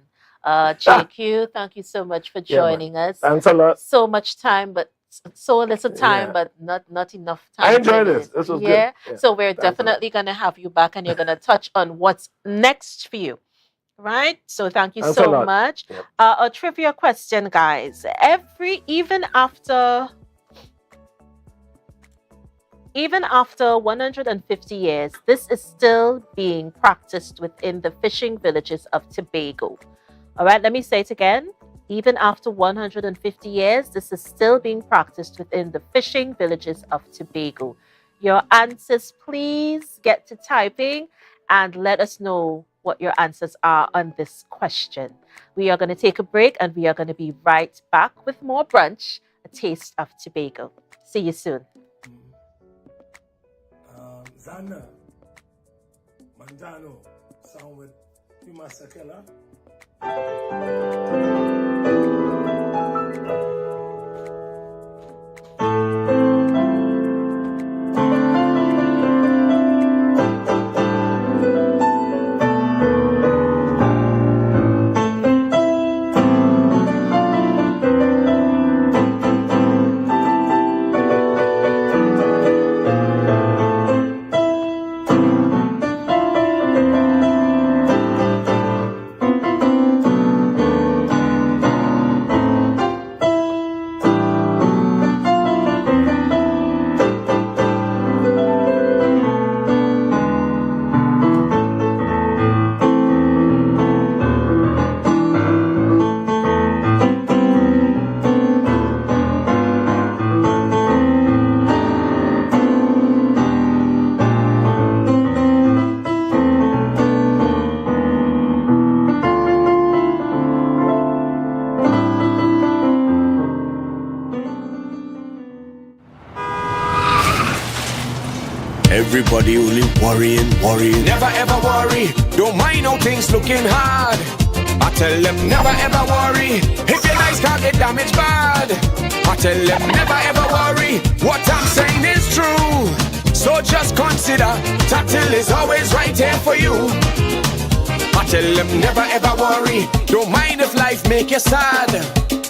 JQ, thank you so much for Yeah, man. joining us. Thanks a lot. So much time, but so little time, Yeah. but not enough time. I enjoyed to this. This was yeah. good. Yeah. So we're Thanks a lot. definitely going to have you back, and you're going to touch on what's next for you. Right? So thank you Thanks a so lot. much. Yep. A trivia question, guys. Even after 150 years, this is still being practiced within the fishing villages of Tobago. All right, let me say it again. Even after 150 years, this is still being practiced within the fishing villages of Tobago. Your answers, please get to typing and let us know what your answers are on this question. We are going to take a break, and we are going to be right back with more Brunch, a taste of Tobago. See you soon. Zana, Manjano, sound with Pima Sakela. Everybody only worrying. Never ever worry, don't mind how things looking hard. I tell them never ever worry, if your nice car get damaged bad. I tell them never ever worry, what I'm saying is true. So just consider, Tatil is always right here for you. I tell them never ever worry, don't mind if life make you sad.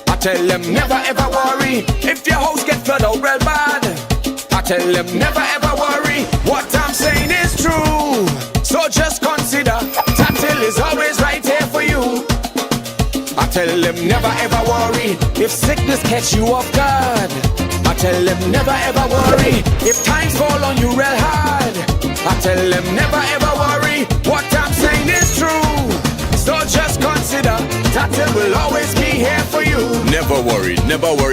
I tell them never ever worry, if your house get flooded out real bad. I tell them never ever worry, what I'm saying is true. So just consider, Tatil is always right here for you. I tell them never ever worry, if sickness catch you off guard. I tell them never ever worry, if times fall on you real hard. I tell them never ever worry, what I'm saying is true. So just consider, Tatil will always be here for you. Never worry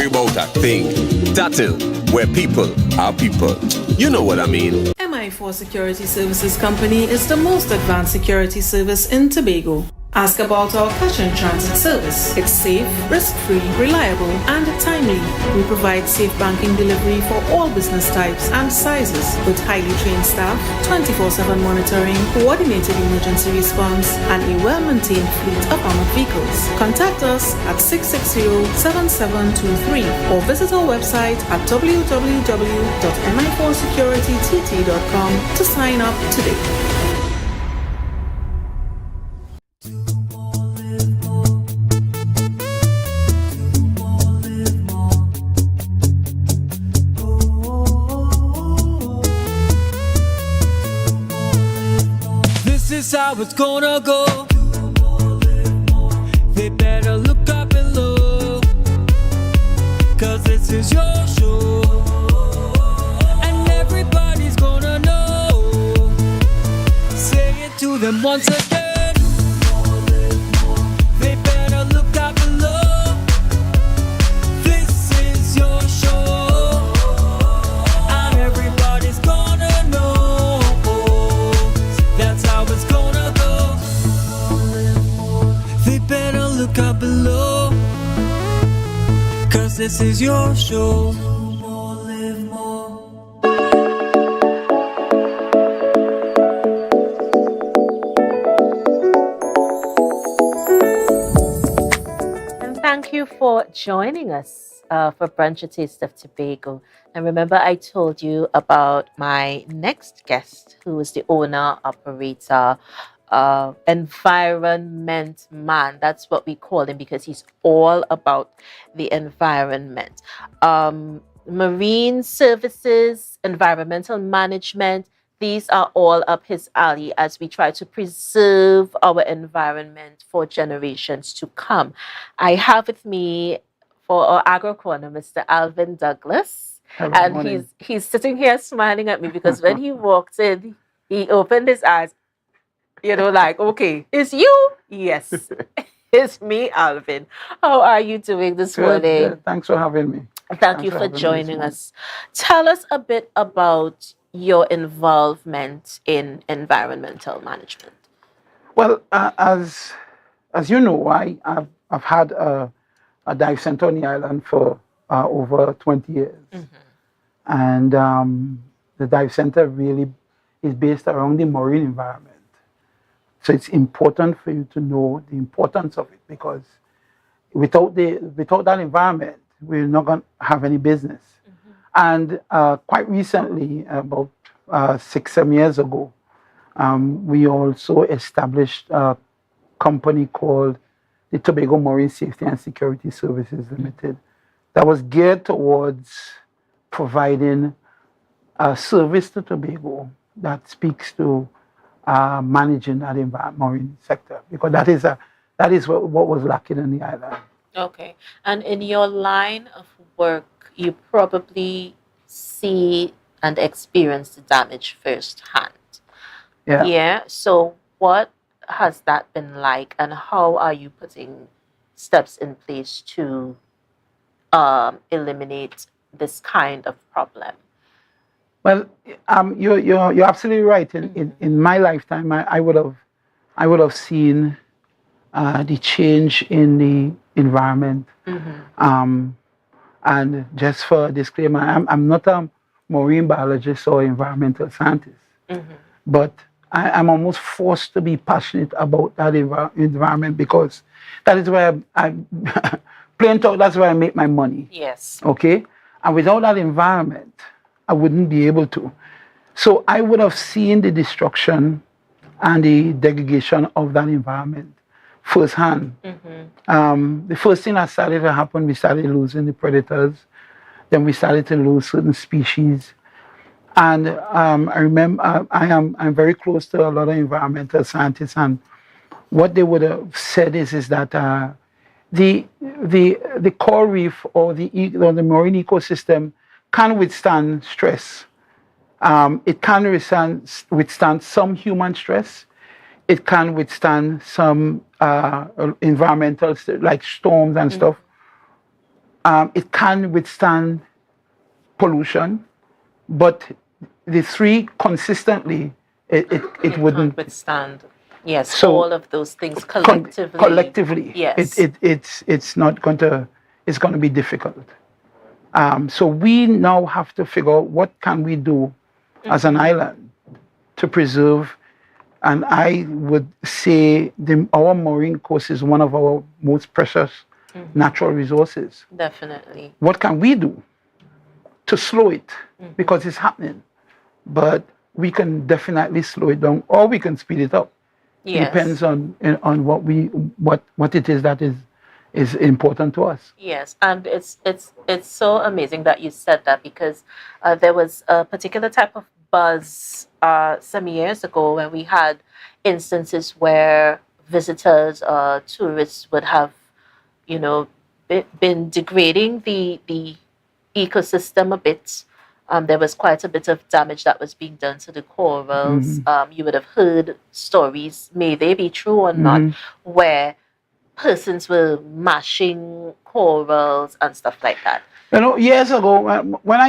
about a thing. Tatil, where people are people. You know what I mean. MI4 Security Services Company is the most advanced security service in Tobago. Ask about our cash and transit service. It's safe, risk-free, reliable, and timely. We provide safe banking delivery for all business types and sizes with highly trained staff, 24/7 monitoring, coordinated emergency response, and a well-maintained fleet of armored vehicles. Contact us at 660-7723 or visit our website at www.mi4securitytt.com to sign up today. This is how it's gonna go. They better look up below, 'cause this is your show, and everybody's gonna know. Say it to them once again. They better look up below. This is your show, and everybody's gonna know. That's how it's gonna go. They better look up below, 'cause this is your show. And thank you you for joining us for Brunch, a Taste of Tobago. And remember, I told you about my next guest, who is the owner, operator, environment man. That's what we call him because he's all about the environment. Marine services, environmental management, these are all up his alley as we try to preserve our environment for generations to come. I have with me for our agro corner, Mr. Alvin Douglas. Hello, And morning. he's sitting here smiling at me because when he walked in, he opened his eyes, like, okay, it's you? Yes, it's me, Alvin. How are you doing this morning? Good. Thanks for having me. Thank you for joining us. Tell us a bit about your involvement in environmental management. Well, as you know, I've had a dive center on the island for over 20 years. And the dive center really is based around the marine environment. So it's important for you to know the importance of it, because without that environment, we're not going to have any business. And quite recently, about 6-7 years ago, we also established a company called the Tobago Marine Safety and Security Services Limited that was geared towards providing a service to Tobago that speaks to managing that marine sector, because that is what was lacking in the island. Okay. And in your line of work, you probably see and experience the damage firsthand. Yeah. Yeah. So what has that been like, and how are you putting steps in place to eliminate this kind of problem? Well, you're absolutely right. In my lifetime, I would have seen the change in the environment. And just for a disclaimer, I'm not a marine biologist or environmental scientist, but I'm almost forced to be passionate about that environment, because that is where plain talk, that's where I make my money. Yes. Okay? And without that environment, I wouldn't be able to. So I would have seen the destruction and the degradation of that environment firsthand. The first thing that started to happen, we started losing the predators. Then we started to lose certain species. And I remember I'm very close to a lot of environmental scientists, and what they would have said is that the coral reef or the marine ecosystem can withstand stress. It can withstand some human stress. It can withstand some environmental, like storms and stuff. It can withstand pollution, but the three consistently, it wouldn't withstand. Yes, so all of those things collectively. Collectively, yes, it's not going to. It's going to be difficult. So we now have to figure out what can we do as an island to preserve. And I would say our marine coast is one of our most precious natural resources. Definitely. What can we do to slow it? Because it's happening. But we can definitely slow it down, or we can speed it up. Yes. It depends on what it is that is important to us. Yes, and it's so amazing that you said that, because there was a particular type of buzz some years ago when we had instances where visitors, tourists would have, been degrading the ecosystem a bit. There was quite a bit of damage that was being done to the corals. You would have heard stories, may they be true or not, where persons were mashing corals and stuff like that. Years ago, when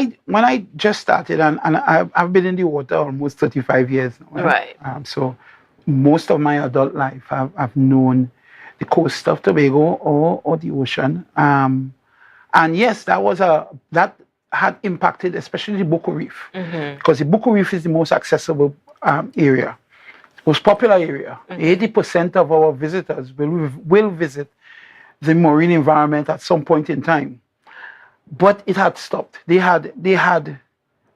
I just started, and I've been in the water almost 35 years now. Right. So most of my adult life, I've known the coast of Tobago or the ocean. And yes, that had impacted especially the Bucco Reef, because the Bucco Reef is the most accessible area, most popular area. 80% of our visitors will visit the marine environment at some point in time, but it had stopped. They had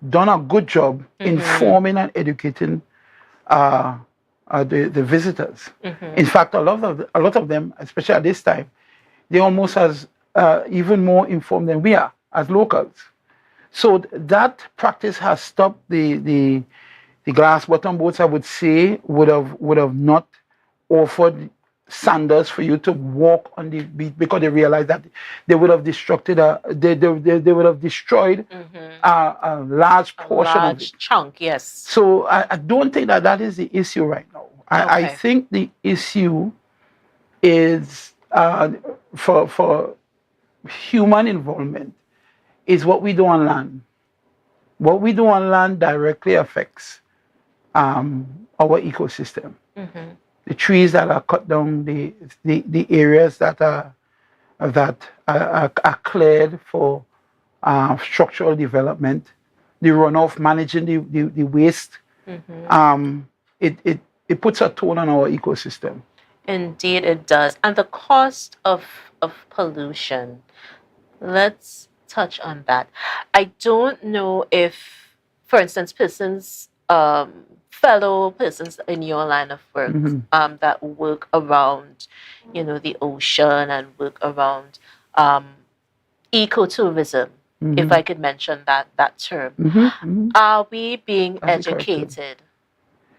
done a good job informing and educating the visitors. In fact, a lot of them, especially at this time, they almost as even more informed than we are as locals. So that practice has stopped. The glass bottom boats, I would say, would have not offered sandals for you to walk on the beach because they realized that they would have destroyed a large portion of it. Chunk, yes. So I don't think that is the issue right now. I think the issue is for human involvement is what we do on land. What we do on land directly affects our ecosystem. The trees that are cut down, the areas that are cleared for structural development, the runoff, managing the waste. It puts a toll on our ecosystem. Indeed, it does. And the cost of pollution. Let's touch on that. I don't know if, for instance, fellow persons in your line of work that work around, the ocean and work around ecotourism, if I could mention that term. Are we being educated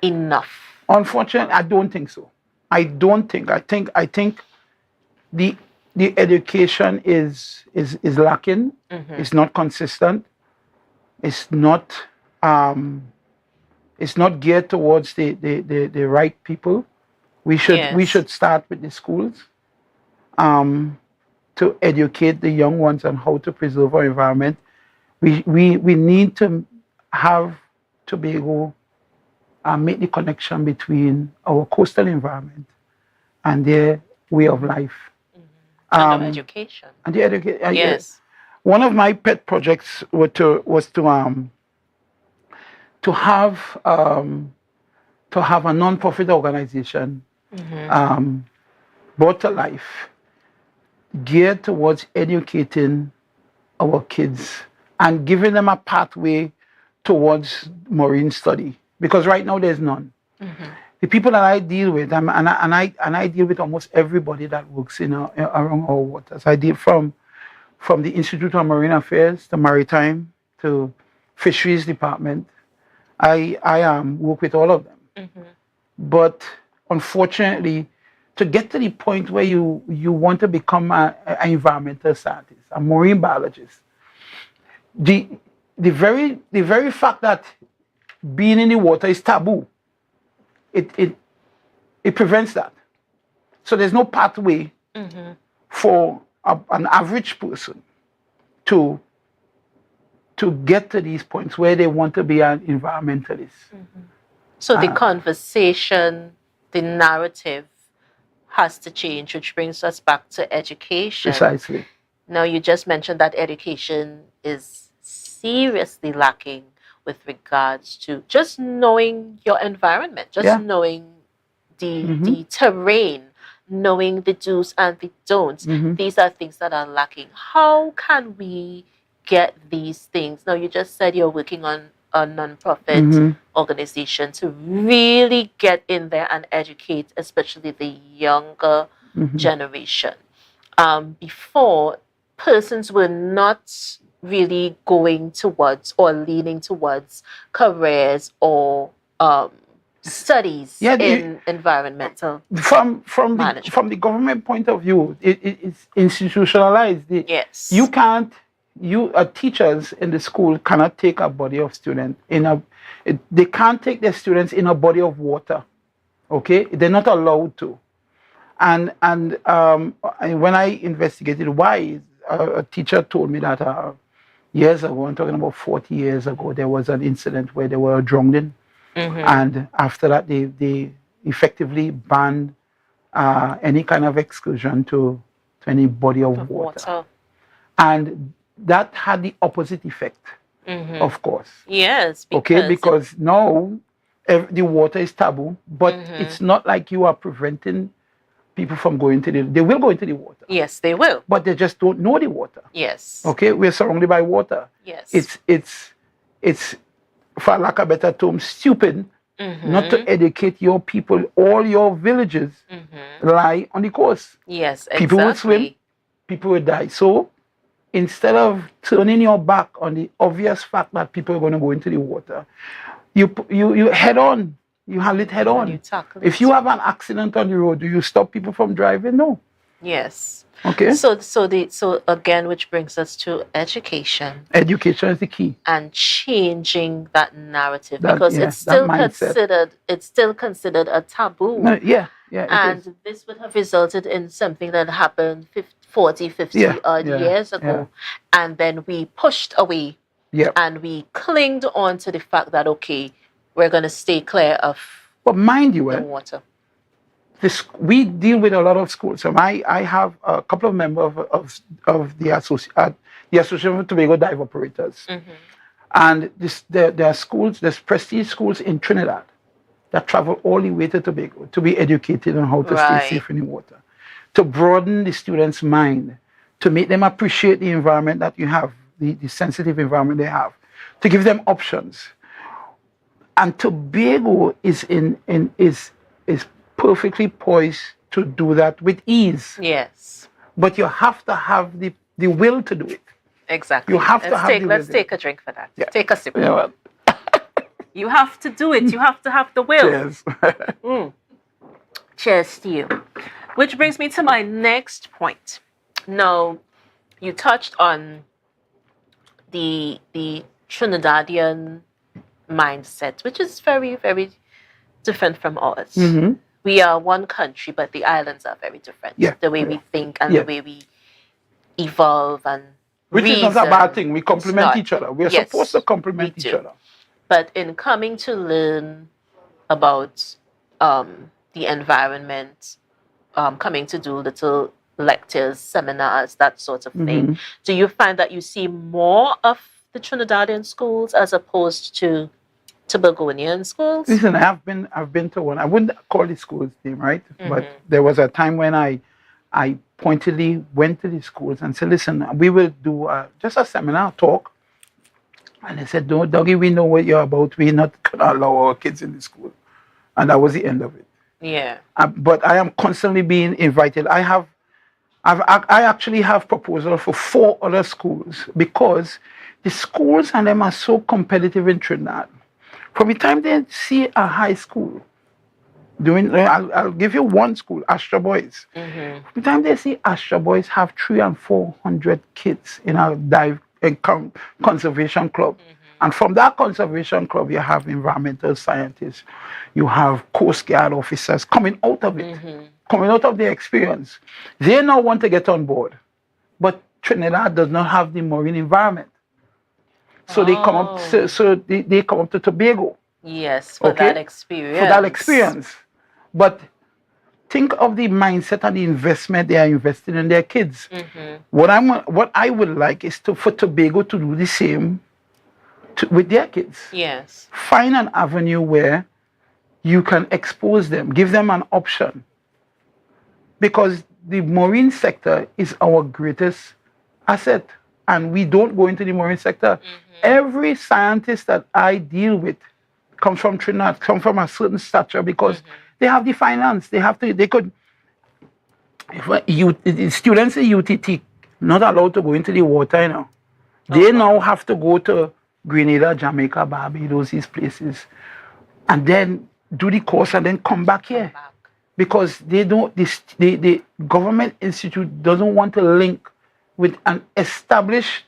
enough? Unfortunately, I don't think so. I think the education is lacking. It's not consistent. It's not geared towards the right people. We should start with the schools to educate the young ones on how to preserve our environment. We need to have Tobago make the connection between our coastal environment and their way of life. And education. And the education. Yes. One of my pet projects was to have a non-profit organization brought to life, geared towards educating our kids and giving them a pathway towards marine study. Because right now there's none. The people that I deal with, and I deal with almost everybody that works around our waters. I deal from the Institute of Marine Affairs, the Maritime, to Fisheries Department. I work with all of them. But unfortunately, to get to the point where you want to become an environmental scientist, a marine biologist, the very fact that being in the water is taboo, it prevents that. So there's no pathway for an average person to get to these points where they want to be an environmentalist. So the conversation, the narrative has to change, which brings us back to education. Precisely. Now, you just mentioned that education is seriously lacking with regards to just knowing your environment, just knowing the terrain, knowing the do's and the don'ts. These are things that are lacking. How can we get these things? Now, you just said you're working on a non-profit organization to really get in there and educate, especially the younger generation. Before, persons were not really going towards or leaning towards careers or studies in environmental management. From the government point of view, it's institutionalized. Teachers in the school cannot take a body of students they can't take their students in a body of water. Okay, they're not allowed to. And when I investigated why, a teacher told me that years ago, I'm talking about 40 years ago, there was an incident where they were drowning. And after that, they effectively banned any kind of excursion to any body of water. And that had the opposite effect, of course. Yes. Because now the water is taboo, but it's not like you are preventing people from going to they will go into the water. Yes, they will. But they just don't know the water. Yes. Okay, we're surrounded by water. Yes. It's for lack of a better term, stupid not to educate your people. All your villages lie on the coast. Yes, exactly. People will swim, people will die. So instead of turning your back on the obvious fact that people are going to go into the water, you head on. You handle it head on. If you have an accident on the road, do you stop people from driving? No. Yes. Okay. So again, which brings us to education. Education is the key. And changing that narrative, because it's still considered a taboo. And this would have resulted in something that happened 50 odd years ago. And then we pushed away. And we clinged on to the fact that, okay, we're going to stay clear of the water. We deal with a lot of schools. So I have a couple of members of the Association of Tobago Dive Operators. And there are schools, there's prestige schools in Trinidad that travel all the way to Tobago to be educated on how to stay safe in the water, to broaden the students' mind, to make them appreciate the environment that you have, the sensitive environment they have, to give them options. And Tobago is perfectly poised to do that with ease. Yes. But you have to have the will to do it. Exactly. You have to have the will. Let's take a drink for that. Yeah. Take a sip. Yeah, well. You have to do it. You have to have the will. Cheers. Cheers to you. Which brings me to my next point. Now, you touched on the Trinidadian mindset, which is very, very different from ours. We are one country, but the islands are very different. The way we think and the way we evolve and which reason. is not a bad thing. We complement each other. We're supposed to complement each other. But in coming to learn about the environment, coming to do little lectures, seminars, that sort of thing, do you find that you see more of the Trinidadian schools as opposed to Tobagonian schools? Listen, I've been to one. I wouldn't call the school's name, right? But there was a time when I pointedly went to the schools and said, listen, we will do just a seminar talk. And they said, no, Dougie, we know what you're about. We're not going to allow our kids in the school. And that was the end of it. Yeah. But I am constantly being invited. I actually have proposal for 4 other schools because the schools and them are so competitive in Trinidad. From the time they see a high school, I'll give you one school, Astra Boys. From the time they see Astra Boys have 300 and 400 kids in our dive and conservation club. And from that conservation club, you have environmental scientists, you have Coast Guard officers coming out of it, coming out of their experience. They now want to get on board, but Trinidad does not have the marine environment. So they come up. So they come up to Tobago. Yes, for that experience. For that experience, but think of the mindset and the investment they are investing in their kids. What I would like is for Tobago to do the same with their kids. Yes. Find an avenue where you can expose them, give them an option, because the marine sector is our greatest asset, and we don't go into the marine sector. Every scientist that I deal with comes from Trinidad, come from a certain stature because they have the finance. Students in UTT not allowed to go into the water, you know. They now have to go to Grenada, Jamaica, Barbados, these places, and then do the course and then come back here. Because the government institute doesn't want to link with an established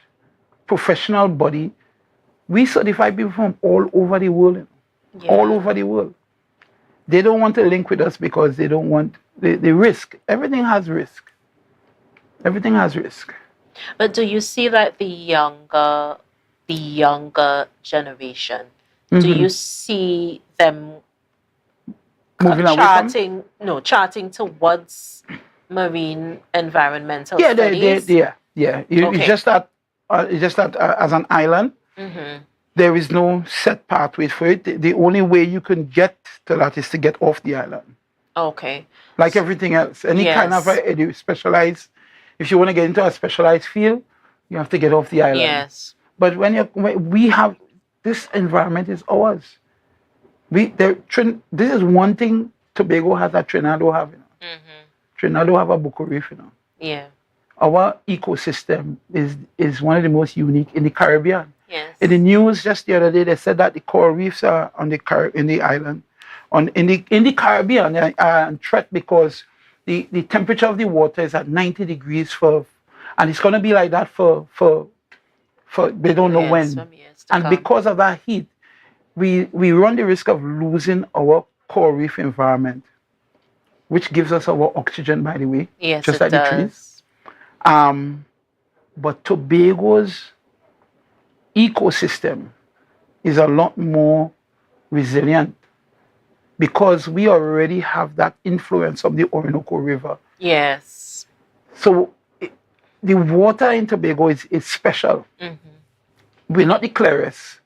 professional body. We certify people from all over the world. All over the world. They don't want to link with us because they don't want the risk. Everything has risk. Everything has risk. But do you see that the younger generation, do you see them charting towards marine environmental studies? It's just that as an island, there is no set pathway for it. The only way you can get to that is to get off the island. Okay. Like everything else. Any kind of Yes. specialized, if you want to get into a specialized field, you have to get off the island. Yes. But when we have, this environment is ours. This is one thing Tobago has that Trinidad don't have. Trinidad don't have a Buko Reef. Yeah. Our ecosystem is one of the most unique in the Caribbean. Yes. In the news just the other day, they said that the coral reefs are on in the island, in the Caribbean, are threat because the temperature of the water is at 90 degrees and it's going to be like that for they don't know when. Some years to And come. because of that heat, we run the risk of losing our coral reef environment, which gives us our oxygen, by the way, Yes, just it like the trees. But Tobago's ecosystem is a lot more resilient because we already have that influence of the Orinoco River. Yes. So the water in Tobago is special. We're not the clearest,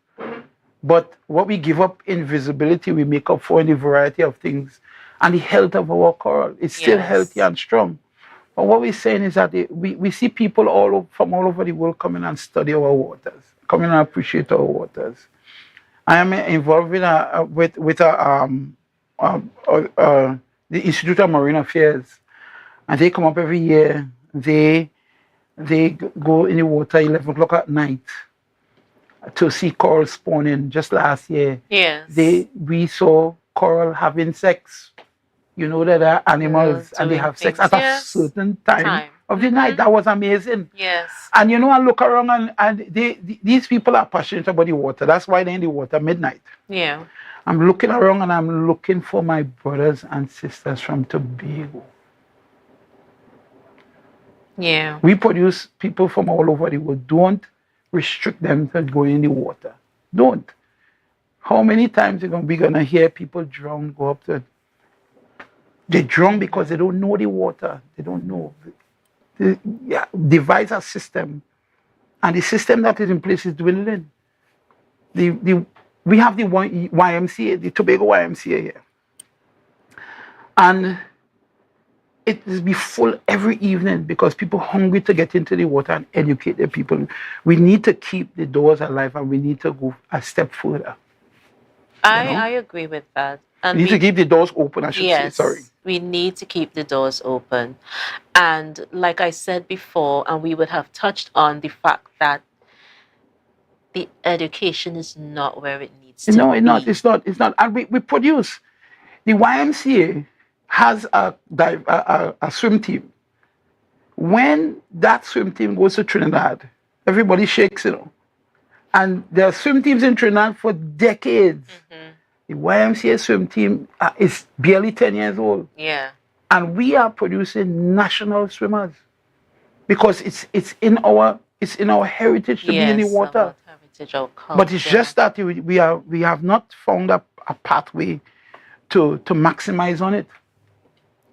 but what we give up in visibility, we make up for in the variety of things. And the health of our coral is still healthy and strong. But what we're saying is that we see people from all over the world coming and study our waters, coming and appreciate our waters. I am involved with the Institute of Marine Affairs, and they come up every year. They go in the water 11 o'clock at night to see coral spawning. Just last year, we saw coral having sex. You know that there are animals and they have sex at a certain time of the night. That was amazing. Yes. And I look around and these people are passionate about the water. That's why they're in the water midnight. Yeah. I'm looking around and I'm looking for my brothers and sisters from Tobago. Yeah. We produce people from all over the world. Don't restrict them to going in the water. Don't. How many times are we going to hear people drown, go up to it? They drown because they don't know the water. They don't know. They devise a system. And the system that is in place is dwindling. We have the YMCA, the Tobago YMCA here. And it is be full every evening because people are hungry to get into the water and educate their people. We need to keep the doors alive and we need to go a step further. I agree with that. And we need to keep the doors open, I should say. Sorry. We need to keep the doors open. And like I said before, and we would have touched on the fact that the education is not where it needs to be. No, it's not. And we produce. The YMCA has a swim team. When that swim team goes to Trinidad, everybody shakes, And there are swim teams in Trinidad for decades. The YMCA swim team is barely 10 years old. Yeah. And we are producing national swimmers because it's in our heritage to be in the water. But it's just that we have not found a pathway to maximize on it.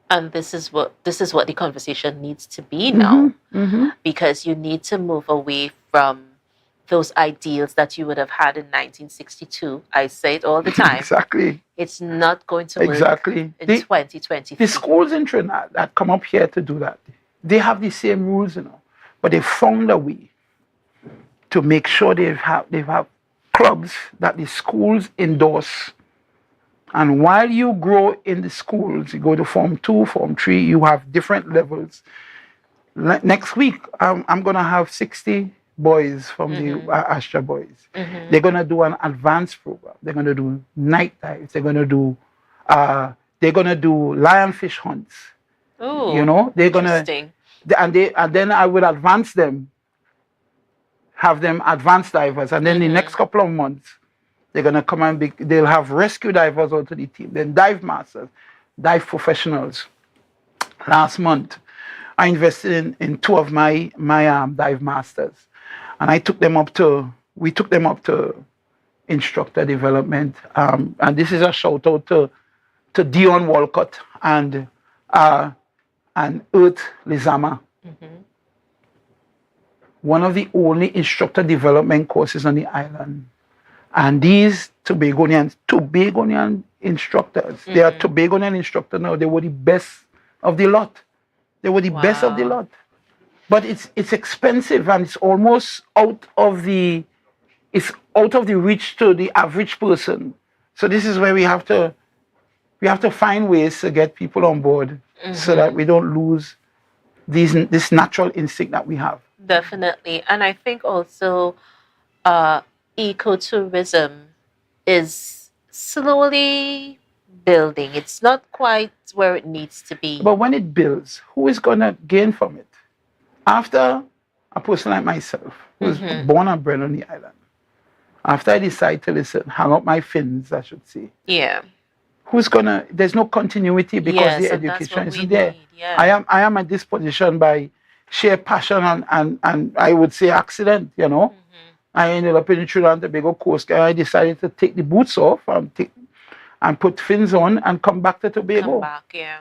And this is what the conversation needs to be now. Because you need to move away from those ideals that you would have had in 1962. I say it all the time. Exactly. It's not going to work in 2023. The schools in Trinidad that come up here to do that, they have the same rules, but they found a way to make sure they have clubs that the schools endorse. And while you grow in the schools, you go to Form 2, Form 3, you have different levels. Next week, I'm going to have 60 boys from the Astra boys. They're going to do an advanced program. They're going to do night dives. They're going to do lionfish hunts. Oh, they're going to, and then I will advance them, have them advanced divers, and then the next couple of months they're going to come and they'll have rescue divers onto the team, then dive masters, dive professionals. Last month, I invested in two of my dive masters. And we took them up to instructor development. And this is a shout out to Dion Walcott and Earth Lizama. One of the only instructor development courses on the island. And these Tobagonians instructors. They are Tobagonian instructors now. They were the best of the lot. They were the best of the lot. But it's expensive and it's almost out of the reach to the average person. So this is where we have to find ways to get people on board so that we don't lose this natural instinct that we have. Definitely. And I think also ecotourism is slowly building. It's not quite where it needs to be. But when it builds, who is going to gain from it? After a person like myself, who was born and bred on the island, after I decide to hang up my fins, I should say. Yeah. There's no continuity because the education isn't there. Yeah. I am at this position by sheer passion and I would say accident, you know. I ended up in the Trinidad and Tobago Coast Guard. I decided to take the boots off and put fins on and come back to Tobago. Come back, yeah.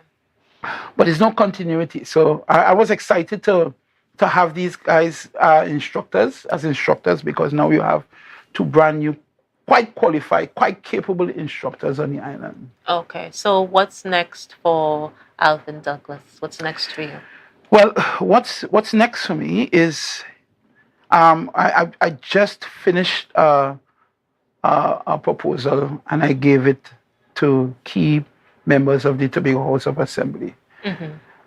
But there's no continuity. So I was excited to have these guys as instructors because now you have two brand new, quite qualified, quite capable instructors on the island. Okay, so what's next for Alvin Douglas? What's next for you? Well, what's next for me is I just finished a proposal and I gave it to key members of the Tobago House of Assembly.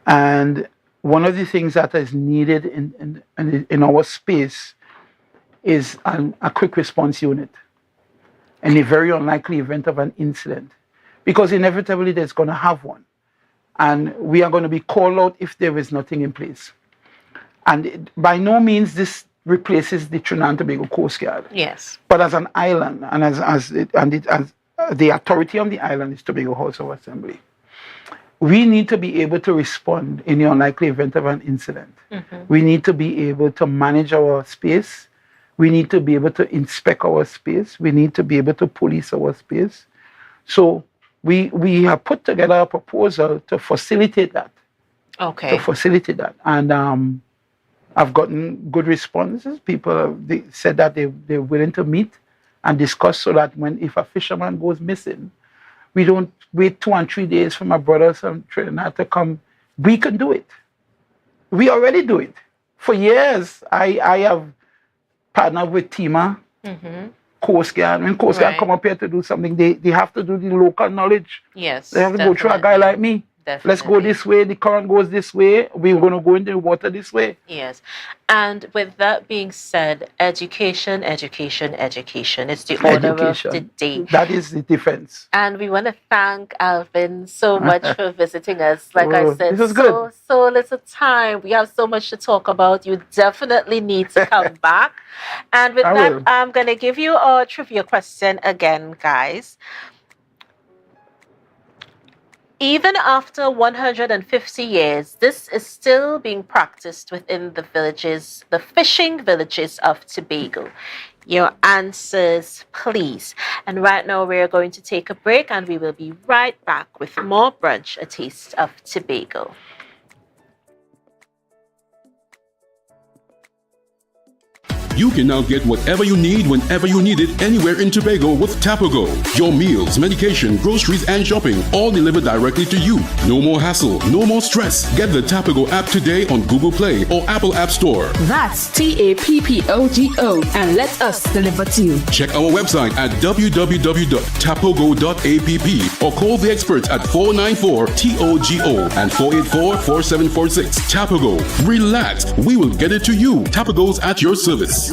And one of the things that is needed in our space is a quick response unit in a very unlikely event of an incident, because inevitably there's going to have one. And we are going to be called out if there is nothing in place. And by no means this replaces the Trinidad and Tobago Coast Guard. Yes. But as an island, and as the authority on the island is Tobago House of Assembly, we need to be able to respond in the unlikely event of an incident. We need to be able to manage our space. We need to be able to inspect our space. We need to be able to police our space. So we have put together a proposal to facilitate that. Okay. To facilitate that. And I've gotten good responses. People they said that they're willing to meet and discuss so that if a fisherman goes missing, we don't wait 2 and 3 days for my brothers from Trinidad to come. We can do it. We already do it. For years, I have partnered with TIMA, Coast Guard. When Coast Guard come up here to do something, they have to do the local knowledge. Yes. They have to go through a guy like me. Definitely. Let's go this way. The current goes this way. We're going to go into the water this way. Yes. And with that being said, education. It's the order of the day. That is the difference. And we want to thank Alvin so much for visiting us. Like I said, this was good. So little time. We have so much to talk about. You definitely need to come back. And with that, I'm going to give you a trivia question again, guys. Even after 150 years, this is still being practiced within the fishing villages of Tobago. Your answers, please. And right now, we're going to take a break and we will be right back with more Brunch, a taste of Tobago. You can now get whatever you need whenever you need it anywhere in Tobago with Tobago. Your meals, medication, groceries, and shopping all delivered directly to you. No more hassle, no more stress. Get the Tobago app today on Google Play or Apple App Store. That's TAPPOGO and let us deliver to you. Check our website at www.tapogo.app or call the experts at 494-TOGO and 484-4746. Tobago. Relax. We will get it to you. Tobago's at your service.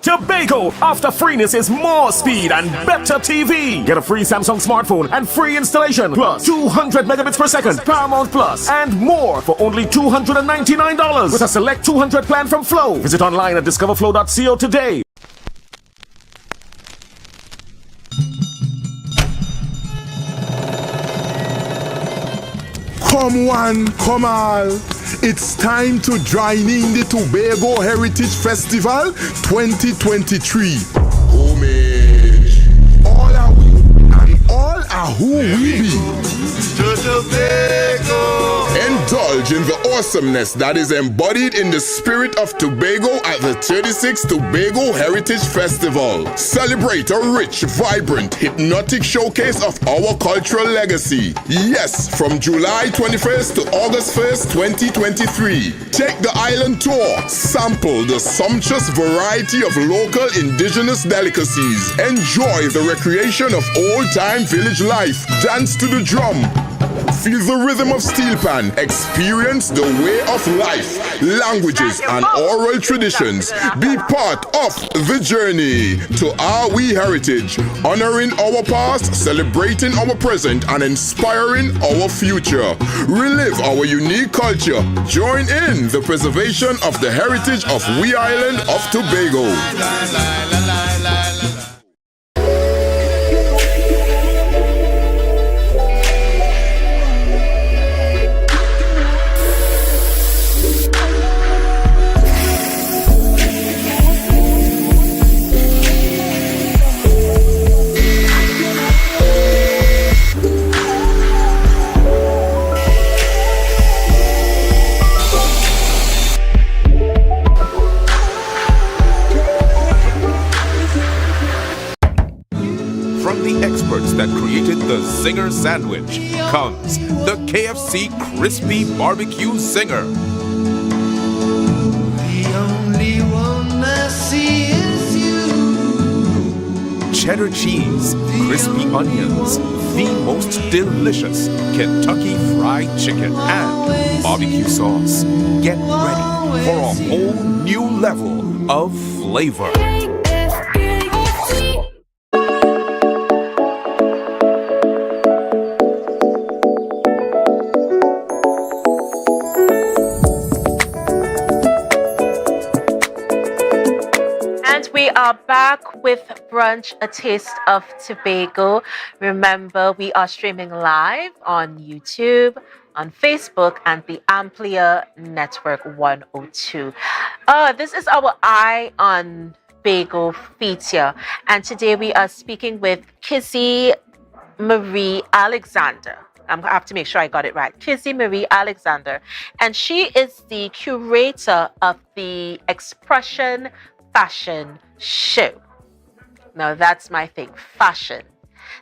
Tobago, after freeness is more speed and better TV. Get a free Samsung smartphone and free installation, plus 200 megabits per second, Paramount Plus, and more for only $299 with a select 200 plan from Flow. Visit online at discoverflow.co today. Come one, come all. It's time to join in the Tobago Heritage Festival 2023. Homage. All are we and all are who we be. To Tobago. Indulge Imagine the awesomeness that is embodied in the spirit of Tobago at the 36th Tobago Heritage Festival. Celebrate a rich, vibrant, hypnotic showcase of our cultural legacy. Yes, from July 21st to August 1st, 2023. Take the island tour. Sample the sumptuous variety of local indigenous delicacies. Enjoy the recreation of old-time village life. Dance to the drum. Feel the rhythm of steel pan. Experience the way of life, languages, and oral traditions. Be part of the journey to our we heritage, honoring our past, celebrating our present, and inspiring our future. Relive our unique culture. Join in the preservation of the heritage of we island of Tobago. That created the Zinger sandwich comes the KFC Crispy Barbecue Zinger. The only one I see is you. Cheddar cheese, crispy onions, the most delicious Kentucky Fried Chicken, and barbecue sauce. Get ready for a whole new level of flavor. We are back with Brunch, a taste of Tobago. Remember, we are streaming live on YouTube, on Facebook, and the Amplia Network 102. This is our Eye on Tobago feature, and today we are speaking with Kizzy Marie Alexander. I have to make sure I got it right. Kizzy Marie Alexander, and she is the curator of the Expression Fashion Show. Now that's my thing, fashion.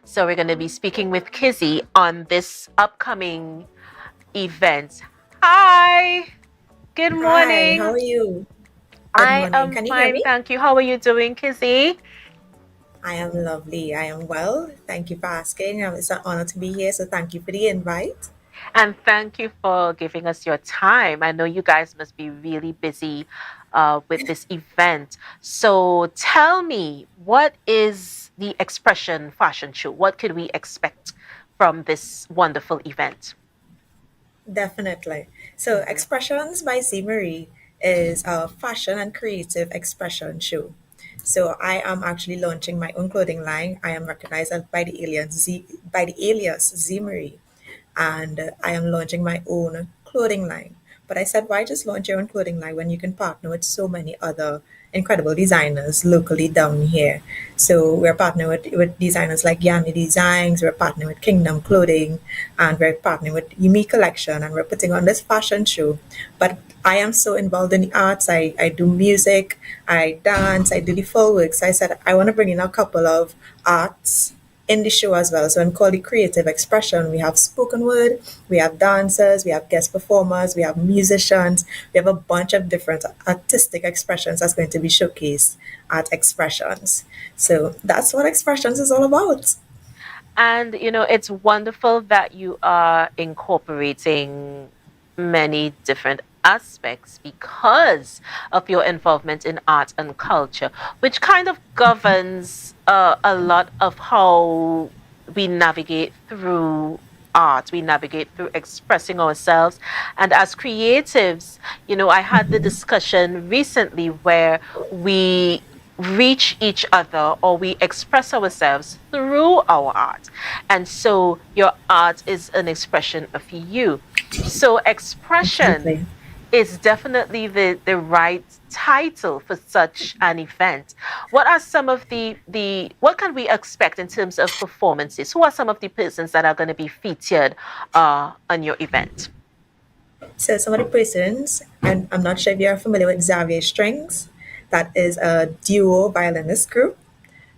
So we're going to be speaking with Kizzy on this upcoming event. Hi, good morning. Hi, how are you? I am fine, thank you. How are you doing, Kizzy? I am lovely. I am well. Thank you for asking. It's an honor to be here, so thank you for the invite. And thank you for giving us your time. I know you guys must be really busy with this event. So tell me, what is the Expression Fashion Show? What could we expect from this wonderful event? Definitely. So Expressions by Z Marie is a fashion and creative expression show. So I am actually launching my own clothing line. I am recognized by the alias Z Marie, and I am launching my own clothing line. But I said, why just launch your own clothing line when you can partner with so many other incredible designers locally down here? So we're partnering with designers like Yanni Designs, we're partnering with Kingdom Clothing, and we're partnering with Yumi Collection, and we're putting on this fashion show. But I am so involved in the arts. I do music, I dance, I do the full work. So I said, I want to bring in a couple of arts in the show as well. So I'm called the creative expression. We have spoken word, we have dancers, we have guest performers, we have musicians, we have a bunch of different artistic expressions that's going to be showcased at Expressions. So that's what Expressions is all about. And, you know, it's wonderful that you are incorporating many different aspects because of your involvement in art and culture, which kind of governs a lot of how we navigate through art, we navigate through expressing ourselves. And as creatives, you know, I had the discussion recently where we reach each other or we express ourselves through our art. And so your art is an expression of you. So expression is definitely the right title for such an event. What are some of what can we expect in terms of performances? Who are some of the persons that are going to be featured on your event? So some of the persons, and I'm not sure if you're familiar with Xavier Strings, that is a duo violinist group.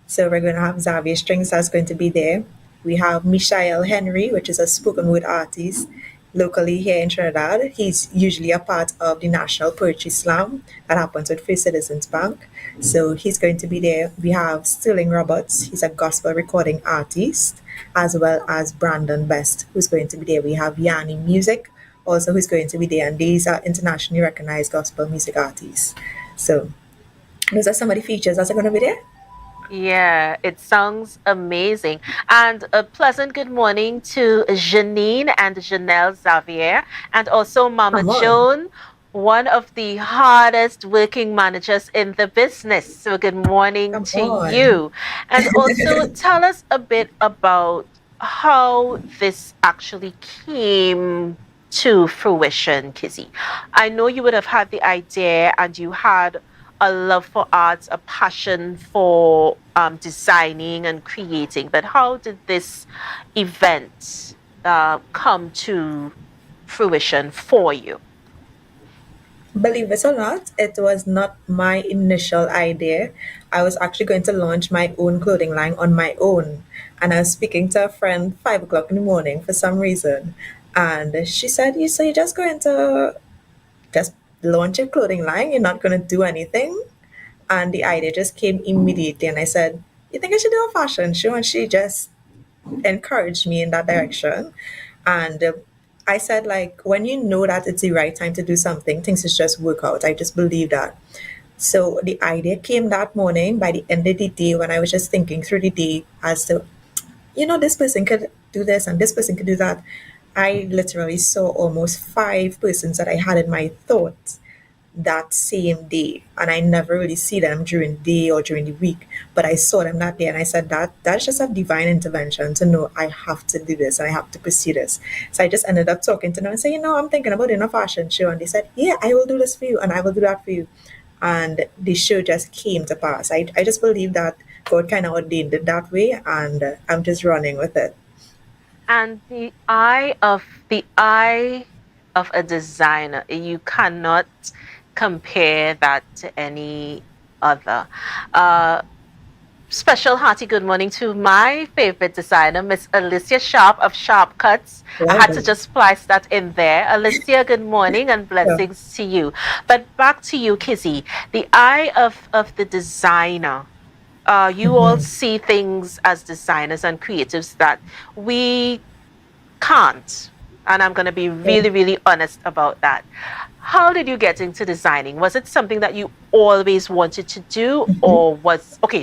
So we're going to have Xavier Strings that's going to be there. We have Michael Henry, which is a spoken word artist locally here in Trinidad. He's usually a part of the National Poetry Slam that happens with First Citizens Bank. So he's going to be there. We have Sterling Roberts. He's a gospel recording artist, as well as Brandon Best, who's going to be there. We have Yanni Music, also who's going to be there. And these are internationally recognized gospel music artists. So those are some of the features that are going to be there. Yeah, it sounds amazing. And a pleasant good morning to Janine and Janelle Xavier, and also Mama Come on. Joan, one of the hardest working managers in the business. So, good morning Come to on. you. And also, tell us a bit about how this actually came to fruition, Kizzy. I know you would have had the idea and you had a love for arts, a passion for designing and creating. But how did this event come to fruition for you? Believe it or not, it was not my initial idea. I was actually going to launch my own clothing line on my own. And I was speaking to a friend 5 o'clock in the morning for some reason. And she said, so you're just going to just launch a clothing line? You're not going to do anything? And the idea just came immediately. And I said, you think I should do a fashion show? And she just encouraged me in that direction. And I said, like, when you know that it's the right time to do something, things just work out. I just believe that. So the idea came that morning. By the end of the day, when I was just thinking through the day as to, this person could do this and this person could do that, I literally saw almost 5 persons that I had in my thoughts that same day, and I never really see them during the day or during the week, but I saw them that day, and I said that's just a divine intervention to know I have to do this and I have to pursue this. So I just ended up talking to them and say, I'm thinking about doing a fashion show, and they said, yeah, I will do this for you and I will do that for you, and the show just came to pass. I just believe that God kind of ordained it that way, and I'm just running with it. And the eye of a designer, you cannot compare that to any other. Special hearty good morning to my favorite designer, Miss Alicia Sharp of Sharp Cuts. I had to just splice that in there. Alicia, good morning and blessings to you. But back to you, Kizzy. The eye of the designer. You all see things as designers and creatives that we can't. And I'm going to be really, really honest about that. How did you get into designing? Was it something that you always wanted to do, or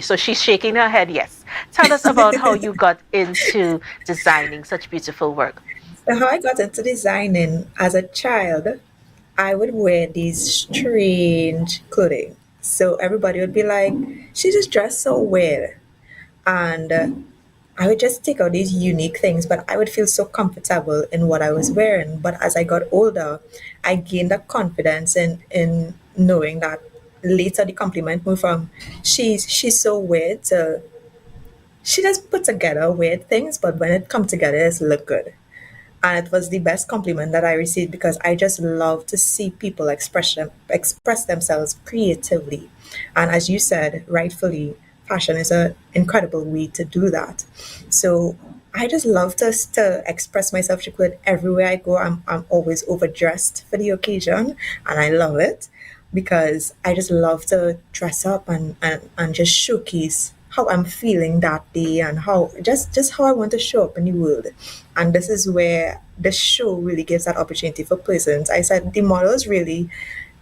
so she's shaking her head, yes. Tell us about how you got into designing such beautiful work. So how I got into designing as a child, I would wear these strange clothing. So everybody would be like, she just dressed so weird. And I would just take out these unique things, but I would feel so comfortable in what I was wearing. But as I got older, I gained a confidence in knowing that later the compliment moved from she's so weird to she just put together weird things, but when it come together, it's look good. And it was the best compliment that I received because I just love to see people express themselves creatively. And as you said, rightfully, fashion is an incredible way to do that. So I just love to express myself everywhere I go. I'm always overdressed for the occasion, and I love it because I just love to dress up and just showcase how I'm feeling that day and how just how I want to show up in the world. And this is where the show really gives that opportunity for persons. I said the models really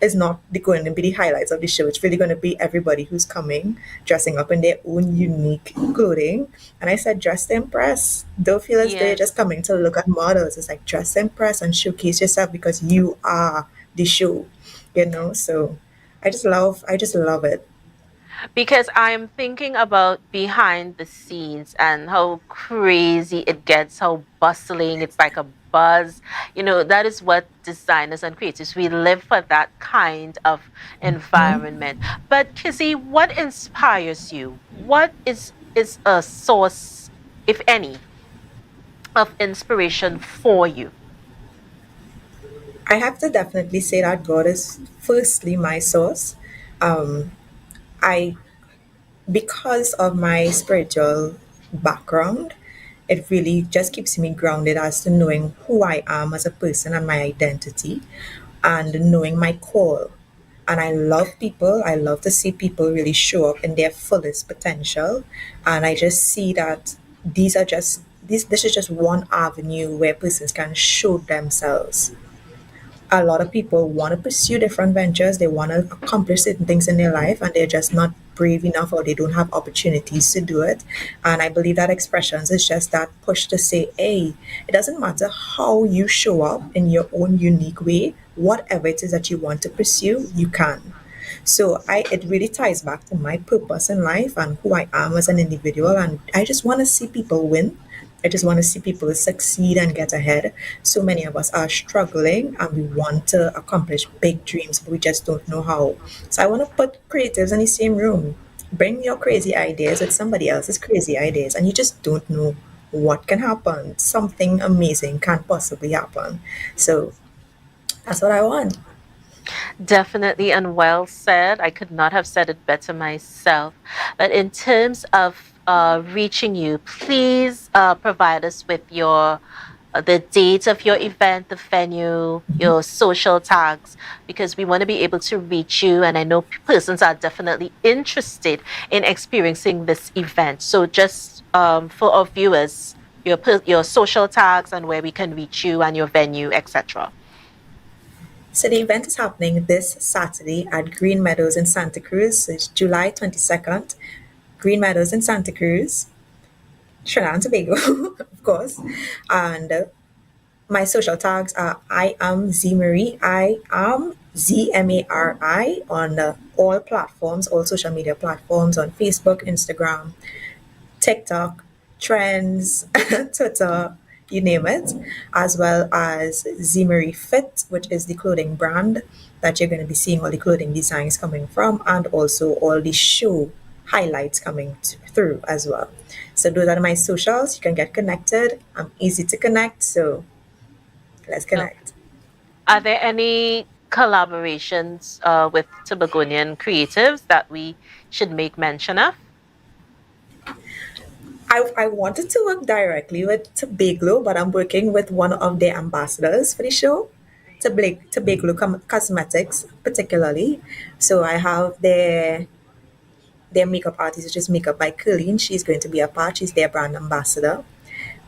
is not going to be the highlights of the show. It's really going to be everybody who's coming, dressing up in their own unique clothing. And I said, dress to impress. Don't feel as though you're just coming to look at models. It's like dress to impress and showcase yourself because you are the show, So I just love it. Because I'm thinking about behind the scenes and how crazy it gets, how bustling, it's like a buzz. That is what designers and creatives, we live for that kind of environment. But Kizzy, what inspires you? What is a source, if any, of inspiration for you? I have to definitely say that God is firstly my source. I Because of my spiritual background, it really just keeps me grounded as to knowing who I am as a person and my identity and knowing my call. And I love people. I love to see people really show up in their fullest potential. And I just see that these are just this is just one avenue where persons can show themselves. A lot of people want to pursue different ventures, they want to accomplish certain things in their life, and they're just not brave enough or they don't have opportunities to do it. And I believe that expressions is just that push to say, hey, it doesn't matter how you show up in your own unique way, whatever it is that you want to pursue, you can. So I it really ties back to my purpose in life and who I am as an individual, and I just want to see people win. I just want to see people succeed and get ahead. So many of us are struggling and we want to accomplish big dreams, but we just don't know how. So I want to put creatives in the same room. Bring your crazy ideas with somebody else's crazy ideas, and you just don't know what can happen. Something amazing can possibly happen. So that's what I want. Definitely, and well said. I could not have said it better myself. But in terms of reaching you, please provide us with your the date of your event, the venue, your social tags, because we want to be able to reach you. And I know persons are definitely interested in experiencing this event. So just for our viewers, your social tags and where we can reach you and your venue, etc. So the event is happening this Saturday at Green Meadows in Santa Cruz. It's July 22nd. Green Meadows in Santa Cruz, Trinidad and Tobago, of course. And my social tags are I am Z Marie. I am ZMARI on all platforms, all social media platforms on Facebook, Instagram, TikTok, Trends, Twitter, you name it, as well as Zimmery Fit, which is the clothing brand that you're going to be seeing all the clothing designs coming from, and also all the show highlights coming through as well. So those are my socials. You can get connected. I'm easy to connect, so let's connect. Are there any collaborations with Tobagonian creatives that we should make mention of? I wanted to work directly with Tobago, but I'm working with one of their ambassadors for the show, Tobago Cosmetics, particularly. So I have their makeup artist, which is Makeup by Colleen. She's going to be a part. She's their brand ambassador.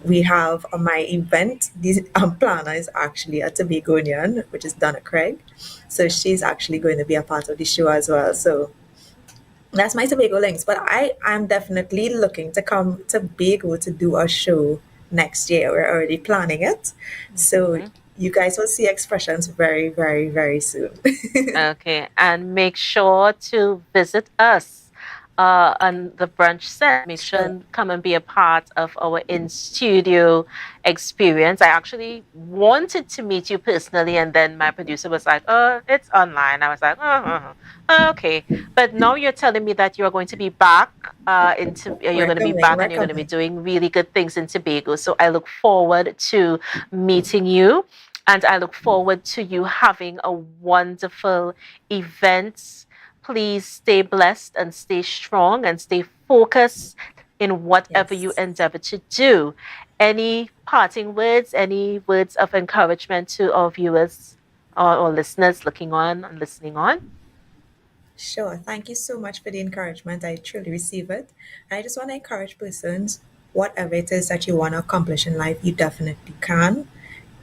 We have my event. The planner is actually a Tobagonian, which is Donna Craig. So she's actually going to be a part of the show as well. So that's my Tobago links. But I am definitely looking to come to Tobago to do a show next year. We're already planning it. So you guys will see expressions very, very, very soon. Okay, and make sure to visit us on the brunch set. Make sure and come and be a part of our in studio experience. I actually wanted to meet you personally, and then my producer was like, "Oh, it's online." I was like, "Oh, okay." But now you're telling me that you're going to be back you're going to be back, and you're going to be doing really good things in Tobago. So I look forward to meeting you. And I look forward to you having a wonderful event. Please stay blessed and stay strong and stay focused in whatever you endeavor to do. Any parting words, any words of encouragement to our viewers or listeners looking on and listening on? Sure. Thank you so much for the encouragement. I truly receive it. And I just want to encourage persons, whatever it is that you want to accomplish in life, you definitely can.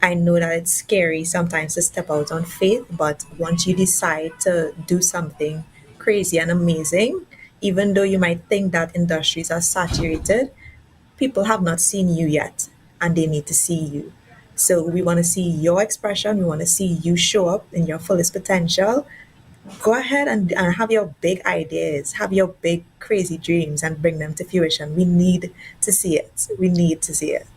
I know that it's scary sometimes to step out on faith, but once you decide to do something crazy and amazing, even though you might think that industries are saturated, people have not seen you yet and they need to see you. So we want to see your expression, we want to see you show up in your fullest potential. Go ahead and have your big ideas, have your big crazy dreams and bring them to fruition. We need to see it. We need to see it.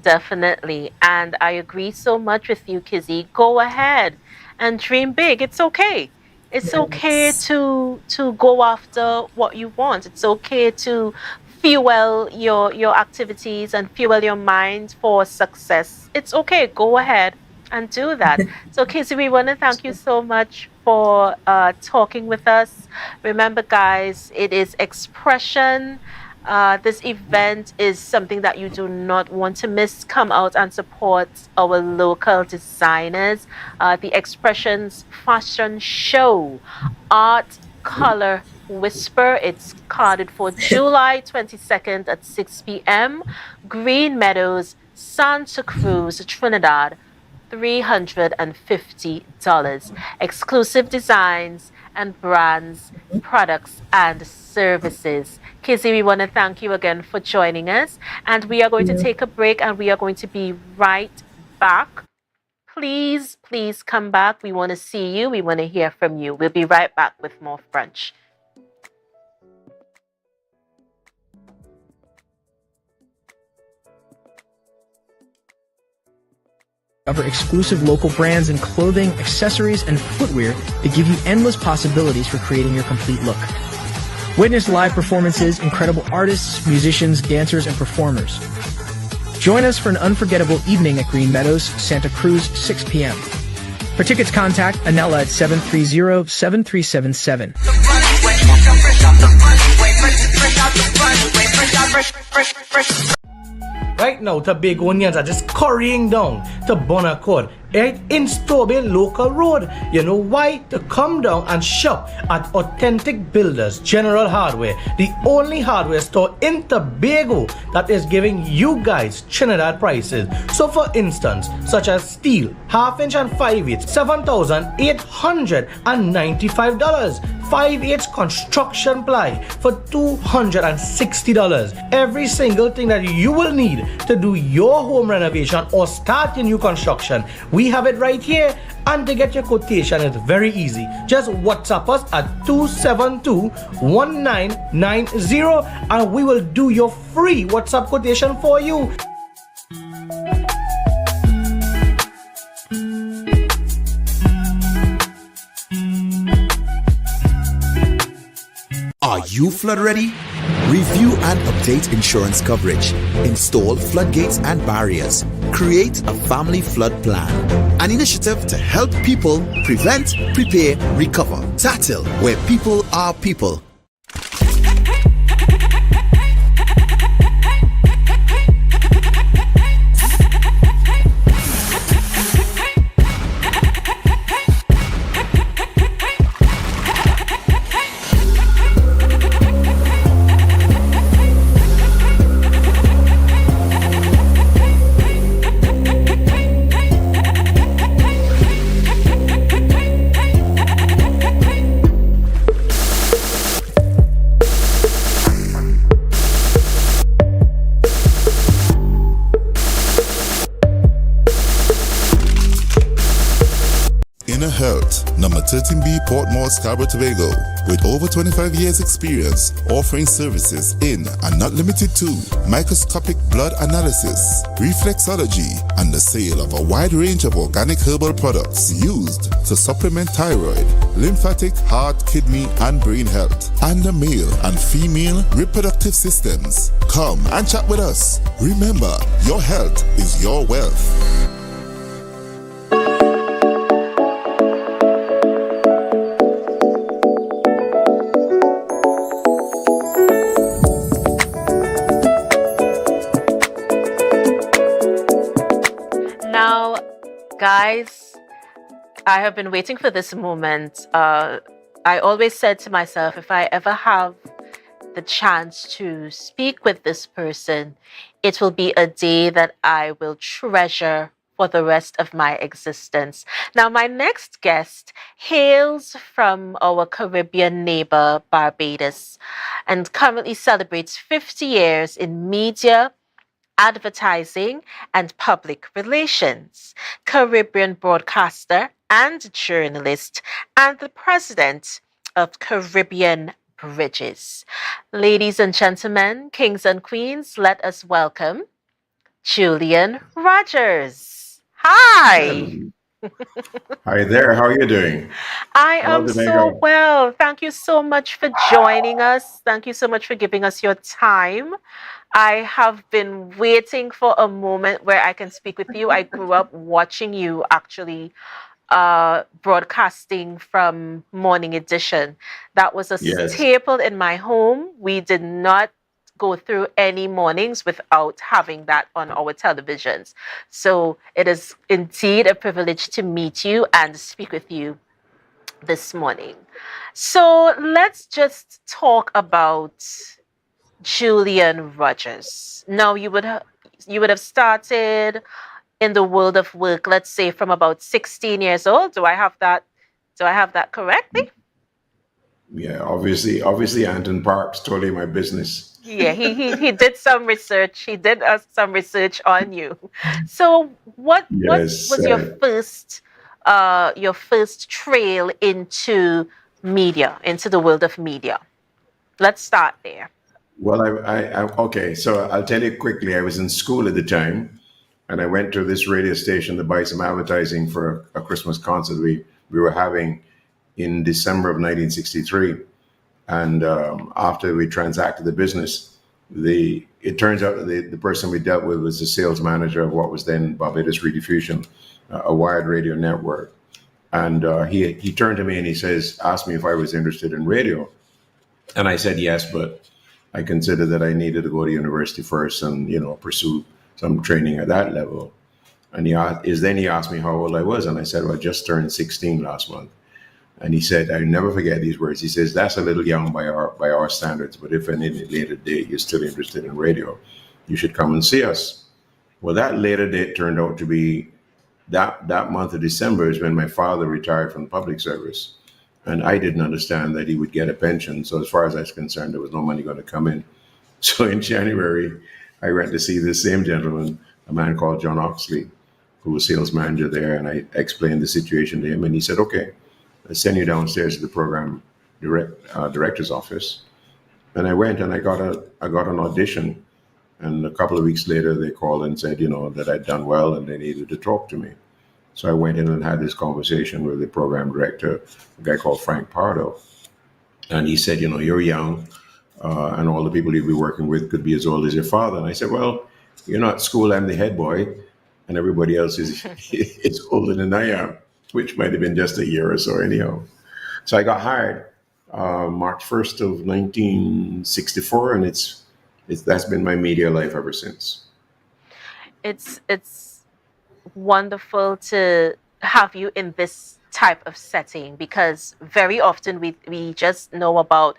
Definitely. And I agree so much with you, Kizzy. Go ahead and dream big. It's okay. It's okay to go after what you want. It's okay to fuel your activities and fuel your mind for success. It's okay. Go ahead and do that. So, Casey, we want to thank you so much for talking with us. Remember, guys, it is expression. This event is something that you do not want to miss. Come out and support our local designers. The Expressions Fashion Show, Art, Color, Whisper. It's carded for July 22nd at 6 p.m. Green Meadows, Santa Cruz, Trinidad. $350. Exclusive designs and brands, products, and services. Kizzy, we want to thank you again for joining us. And we are going to take a break and we are going to be right back. Please, please come back. We want to see you. We want to hear from you. We'll be right back with more Brunch. Discover exclusive local brands in clothing, accessories, and footwear that give you endless possibilities for creating your complete look. Witness live performances, incredible artists, musicians, dancers, and performers. Join us for an unforgettable evening at Green Meadows, Santa Cruz, 6 p.m. For tickets, contact Anella at 730-7377. Right now, Tobagonians are just currying down to Bonaccord, right in Stobie Local Road. You know why? To come down and shop at Authentic Builders General Hardware, the only hardware store in Tobago that is giving you guys Trinidad prices. So for instance, such as steel, 1/2 inch and 5/8, $7,895. 5/8 construction ply for $260. Every single thing that you will need to do your home renovation or start your new construction, we have it right here. And to get your quotation, it's very easy. Just WhatsApp us at 272-1990 and we will do your free WhatsApp quotation for you. Are you flood ready? Review and update insurance coverage. Install floodgates and barriers. Create a family flood plan. An initiative to help people prevent, prepare, recover. TATIL, where people are people. Health, number 13B, Portmore, Scarborough, Tobago, with over 25 years experience, offering services in and not limited to microscopic blood analysis, reflexology, and the sale of a wide range of organic herbal products used to supplement thyroid, lymphatic, heart, kidney, and brain health, and the male and female reproductive systems. Come and chat with us. Remember, your health is your wealth. Guys, I have been waiting for this moment. I always said to myself, if I ever have the chance to speak with this person, it will be a day that I will treasure for the rest of my existence. Now, my next guest hails from our Caribbean neighbor, Barbados, and currently celebrates 50 years in media, advertising, and public relations, Caribbean broadcaster and journalist, and the president of Caribbean Bridges. Ladies and gentlemen, kings and queens, let us welcome Julian Rogers. Hi. Hi there. How are you doing? I Hello, am so Tobago. well. Thank you so much for joining us. Thank you so much for giving us your time. I have been waiting for a moment where I can speak with you. I grew up watching you actually broadcasting from Morning Edition. That was a Yes. staple in my home. We did not go through any mornings without having that on our televisions. So it is indeed a privilege to meet you and speak with you this morning. So let's just talk about Julian Rogers. Now you would have started in the world of work, let's say from about 16 years old. Do I have that correctly? Yeah. Obviously, Anton Park's totally my business. Yeah, he did some research. He did some research on you. So what Yes. was your first trail into media, into the world of media? Let's start there. Well, okay. So I'll tell you quickly. I was in school at the time, and I went to this radio station to buy some advertising for a Christmas concert we were having in December of 1963. And after we transacted the business, it turns out that the person we dealt with was the sales manager of what was then Barbados Rediffusion, a wired radio network. And he turned to me and he asked me if I was interested in radio. And I said yes, but I considered that I needed to go to university first and pursue some training at that level. And he asked me how old I was, and I said, well, I just turned 16 last month. And he said, I never forget these words. He says, that's a little young by our standards, but if in any later date you're still interested in radio, you should come and see us. Well, that later date turned out to be that month of December is when my father retired from the public service. And I didn't understand that he would get a pension. So as far as I was concerned, there was no money going to come in. So in January, I went to see this same gentleman, a man called John Oxley, who was sales manager there. And I explained the situation to him. And he said, okay, I send you downstairs to the program director's office. And I went and I got an audition. And a couple of weeks later, they called and said, that I'd done well and they needed to talk to me. So I went in and had this conversation with the program director, a guy called Frank Pardo. And he said, you're young and all the people you'll be working with could be as old as your father. And I said, well, at school, I'm the head boy and everybody else is older than I am, which might have been just a year or so anyhow. So I got hired March 1st of 1964, and that's been my media life ever since. It's wonderful to have you in this type of setting because very often we just know about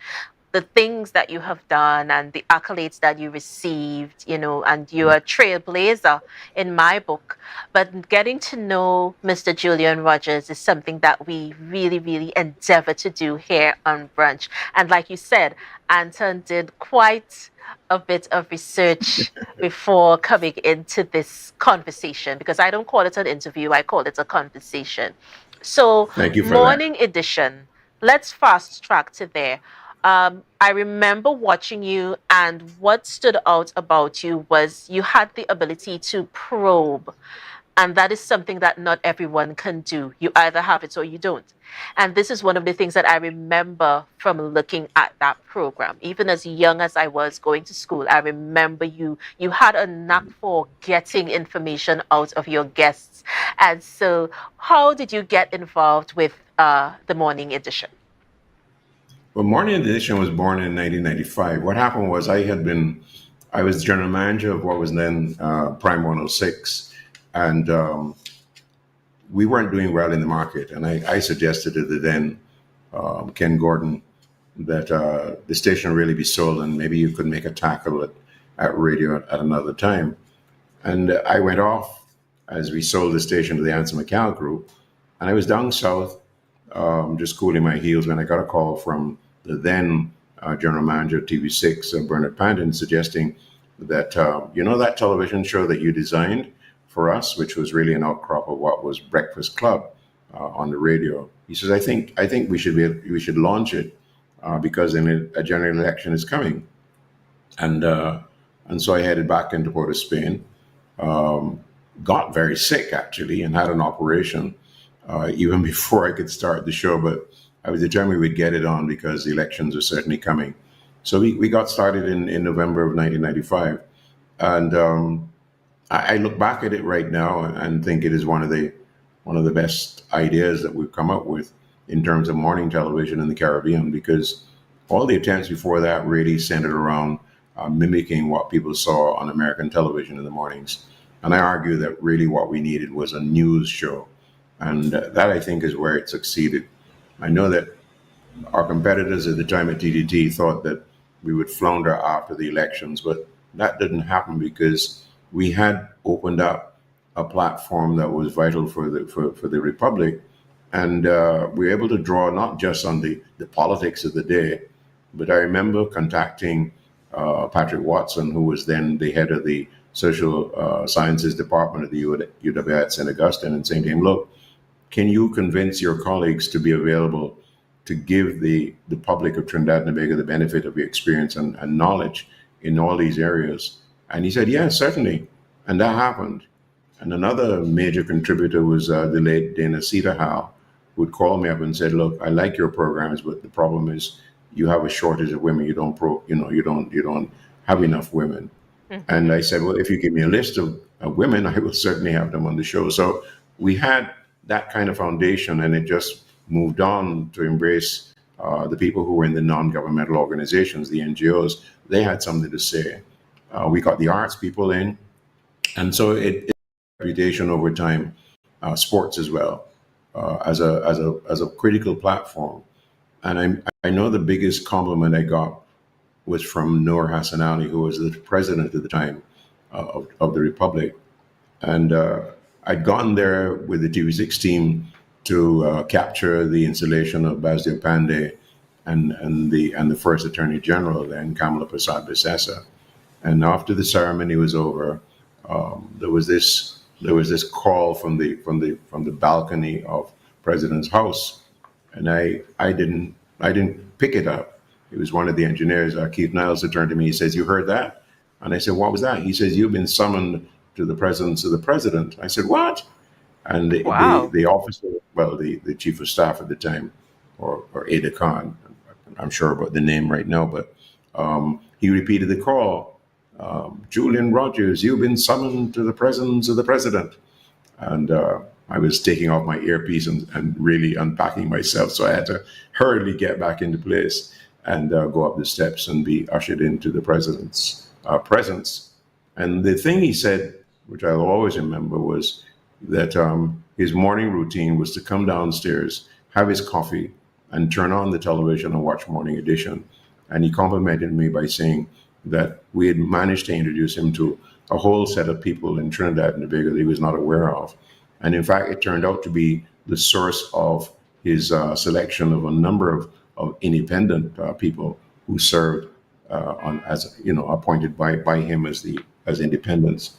the things that you have done and the accolades that you received, and you're a trailblazer in my book. But getting to know Mr. Julian Rogers is something that we really, really endeavor to do here on Brunch. And like you said, Anton did quite a bit of research before coming into this conversation because I don't call it an interview, I call it a conversation. So, Thank you for Morning Edition, let's fast track to there. I remember watching you, and what stood out about you was you had the ability to probe. And that is something that not everyone can do. You either have it or you don't. And this is one of the things that I remember from looking at that program. Even as young as I was going to school, I remember you had a knack for getting information out of your guests. And so how did you get involved with the Morning Edition? Well, Morning Edition was born in 1995. What happened was I was general manager of what was then Prime 106. And we weren't doing well in the market. And I suggested to the then Ken Gordon that the station really be sold and maybe you could make a tackle at radio at another time. And I went off as we sold the station to the Anson McCall Group. And I was down south just cooling my heels when I got a call from the then general manager of TV6, Bernard Panton, suggesting that, that television show that you designed for us, which was really an outcrop of what was Breakfast Club on the radio. He says, I think we should launch it because then a general election is coming. And so I headed back into Port of Spain, got very sick actually, and had an operation. even before I could start the show. But I was determined we'd get it on because the elections were certainly coming. So we got started in November of 1995. And I look back at it right now and think it is one of the best ideas that we've come up with in terms of morning television in the Caribbean, because all the attempts before that really centered around mimicking what people saw on American television in the mornings. And I argue that really what we needed was a news show. And that, I think, is where it succeeded. I know that our competitors at the time at TTT thought that we would flounder after the elections, but that didn't happen because we had opened up a platform that was vital for the republic, and we were able to draw not just on the politics of the day, but I remember contacting Patrick Watson, who was then the head of the social sciences department at the UW at St. Augustine, and saying to him, "Look, can you convince your colleagues to be available to give the public of Trinidad and Tobago the benefit of your experience and knowledge in all these areas?" And he said, "Yeah, certainly." And that happened. And another major contributor was the late Dana Cedarhal, who would call me up and said, "Look, I like your programs, but the problem is you have a shortage of women. You don't have enough women." And I said, "Well, if you give me a list of women, I will certainly have them on the show." So we had that kind of foundation, and it just moved on to embrace the people who were in the non-governmental organizations, the NGOs. They had something to say. We got the arts people in, and so it reputation over time. Sports as well, as a critical platform. And I know the biggest compliment I got was from Noor Hassan Ali, who was the president at the time of the Republic. And I'd gone there with the TV6 team to capture the installation of Basdio Pandey and the first Attorney General then, Kamala Prasad Bissessa. And after the ceremony was over, there was this call from the balcony of President's house, and I didn't pick it up. It was one of the engineers, Keith Niles, who turned to me. He says, "You heard that?" And I said, "What was that?" He says, "You've been summoned to the presence of the president." I said, "What?" And the officer, well, the chief of staff at the time, or Ada Khan, I'm sure about the name right now, but he repeated the call. "Julian Rogers, you've been summoned to the presence of the president." And I was taking off my earpiece and really unpacking myself. So I had to hurriedly get back into place and go up the steps and be ushered into the president's presence. And the thing he said, which I'll always remember, was that his morning routine was to come downstairs, have his coffee, and turn on the television and watch Morning Edition. And he complimented me by saying that we had managed to introduce him to a whole set of people in Trinidad and Tobago that he was not aware of. And in fact, it turned out to be the source of his selection of a number of independent people who served as appointed by him as independents.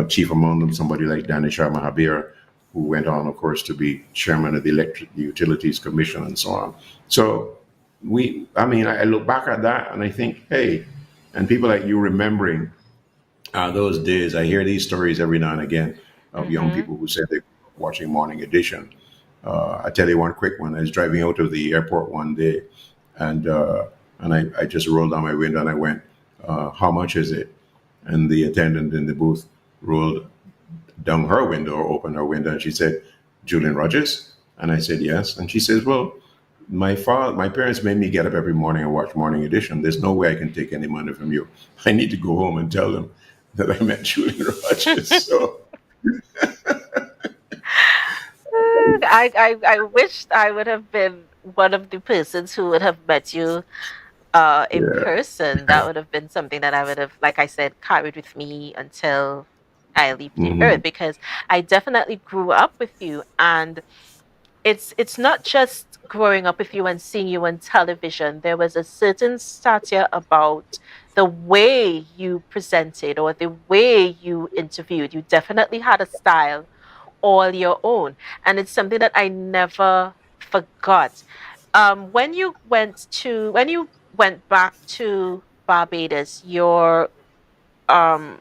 Chief among them, somebody like Danishar Mahabir, who went on, of course, to be chairman of the Electric Utilities Commission and so on. So I look back at that and I think, hey, and people like you remembering those days. I hear these stories every now and again of young people who said they were watching Morning Edition. I tell you one quick one. I was driving out of the airport one day, and I just rolled down my window and I went, "How much is it?" And the attendant in the booth rolled down her window or opened her window, and she said, "Julian Rogers?" And I said, "Yes." And she says, "Well, my parents made me get up every morning and watch Morning Edition. There's no way I can take any money from you. I need to go home and tell them that I met Julian Rogers." So I wished I would have been one of the persons who would have met you in person. That would have been something that I would have, like I said, carried with me until I leave the earth, because I definitely grew up with you. And it's not just growing up with you and seeing you on television. There was a certain stature about the way you presented or the way you interviewed. You definitely had a style all your own, and it's something that I never forgot. When you went back to Barbados, um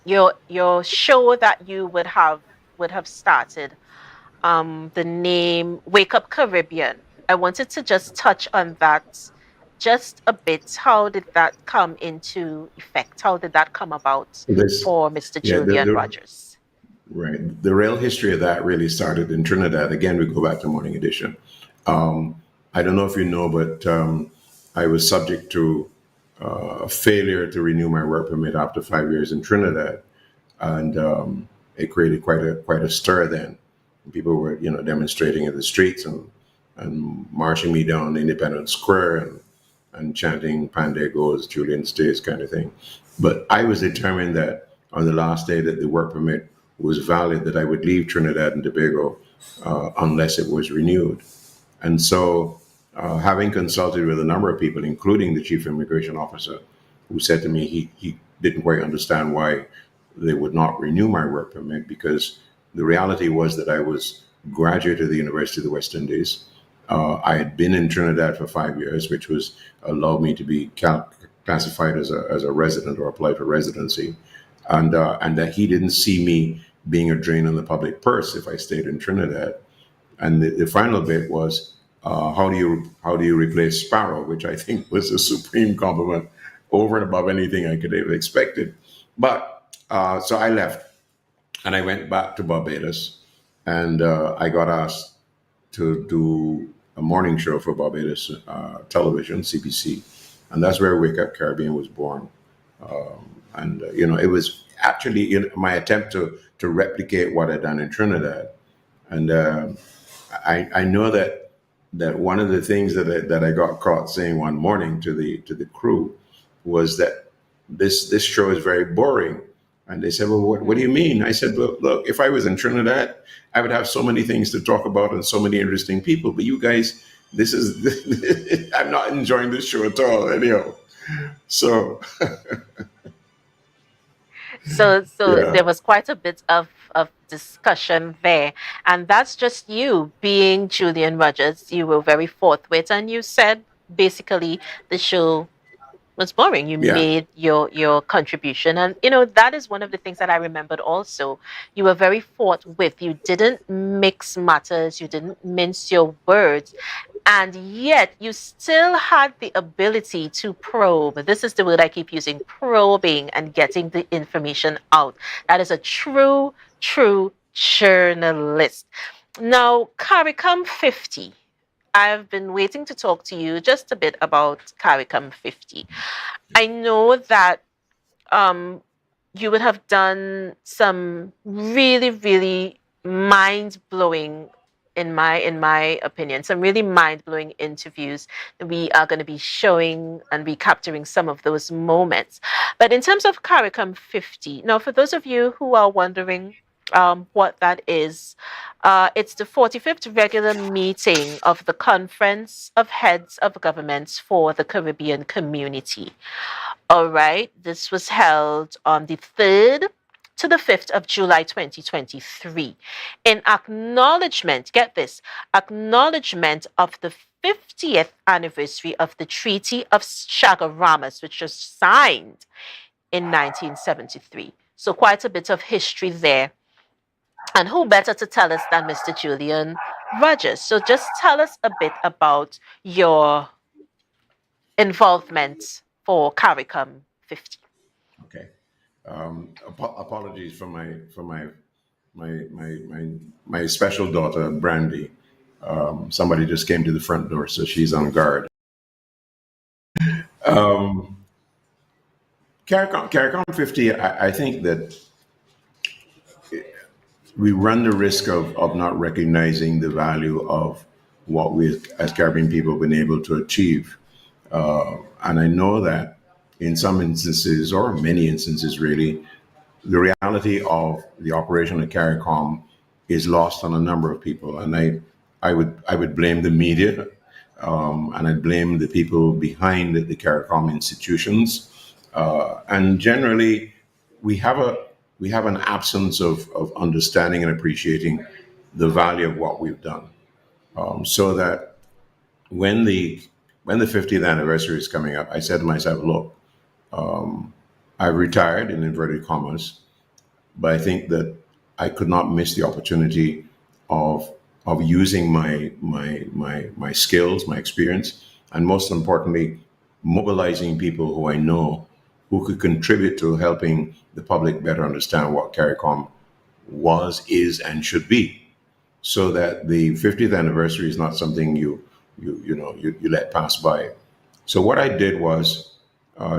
your show that you would have started, the name Wake Up Caribbean. I wanted to just touch on that just a bit. How did that come into effect? How did that come about This, for Mr. yeah, Julian Rogers? right. The real history of that really started in Trinidad. Again, we go back to Morning Edition. I don't know if you know, but I was subject to a failure to renew my work permit after 5 years in Trinidad, and it created quite a stir then. People were, demonstrating in the streets and marching me down Independence Square and chanting "Panday goes, Julian stays" kind of thing. But I was determined that on the last day that the work permit was valid, that I would leave Trinidad and Tobago unless it was renewed. And so, having consulted with a number of people, including the chief immigration officer, who said to me he didn't quite understand why they would not renew my work permit, because the reality was that I was graduate of the University of the West Indies. I had been in Trinidad for 5 years, which was allowed me to be classified as a resident or apply for residency, and that he didn't see me being a drain on the public purse if I stayed in Trinidad. And the final bit was, how do you replace Sparrow, which I think was a supreme compliment over and above anything I could have expected. But so I left and I went back to Barbados, and I got asked to do a morning show for Barbados television, CBC, and that's where Wake Up Caribbean was born. And it was actually my attempt to replicate what I'd done in Trinidad. And I know that one of the things that I got caught saying one morning to the crew was that this show is very boring. And they said, "Well, what do you mean?" I said, look, if I was in Trinidad, I would have so many things to talk about and so many interesting people. But you guys, I'm not enjoying this show at all, anyhow. So, So yeah. there was quite a bit of discussion there. And that's just you being Julian Rogers. You were very forthwith and you said basically the show was boring. You Yeah. made your contribution. And that is one of the things that I remembered also. You were very forthwith. You didn't mix matters, you didn't mince your words. And yet you still had the ability to probe. This is the word I keep using, probing and getting the information out. That is a true journalist. Now, CARICOM 50. I've been waiting to talk to you just a bit about CARICOM 50. I know that you would have done some really mind-blowing, in my opinion, some really mind-blowing interviews. We are going to be showing and be capturing some of those moments. But in terms of CARICOM 50, now for those of you who are wondering what that is, it's the 45th regular meeting of the Conference of Heads of Governments for the Caribbean Community. All right, this was held on the 3rd to the 5th of July 2023 in acknowledgement, get this, acknowledgement of the 50th anniversary of the Treaty of Chaguaramas, which was signed in 1973. So quite a bit of history there. And who better to tell us than Mr. Julian Rogers? So just tell us a bit about your involvement for CARICOM 50. Okay. Apologies for my special daughter Brandy. Somebody just came to the front door, so she's on guard. CARICOM 50. I think that we run the risk of not recognizing the value of what we as Caribbean people have been able to achieve. And I know that in some instances, or many instances really, the reality of the operation of CARICOM is lost on a number of people. And I would blame the media, and I'd blame the people behind the CARICOM institutions. And generally, we have an absence of understanding and appreciating the value of what we've done. So that when the 50th anniversary is coming up, I said to myself, look, I've retired in inverted commas, but I think that I could not miss the opportunity of using my skills, my experience, and most importantly, mobilizing people who I know who could contribute to helping the public better understand what CARICOM was, is, and should be, so that the 50th anniversary is not something you let pass by. So what I did was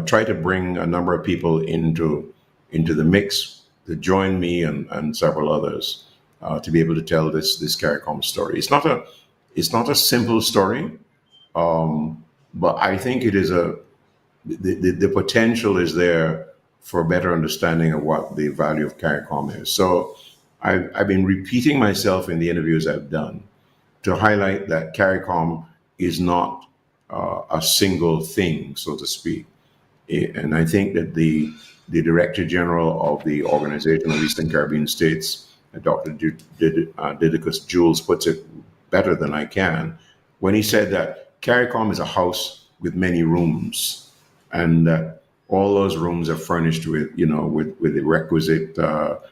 try to bring a number of people into the mix to join me and several others to be able to tell this CARICOM story. It's not a simple story, but I think it is the potential is there for a better understanding of what the value of CARICOM is. So I've been repeating myself in the interviews I've done to highlight that CARICOM is not a single thing, so to speak. And I think that the Director General of the Organization of Eastern Caribbean States, Dr. Didicus Jules, puts it better than I can when he said that CARICOM is a house with many rooms, and that all those rooms are furnished with the requisite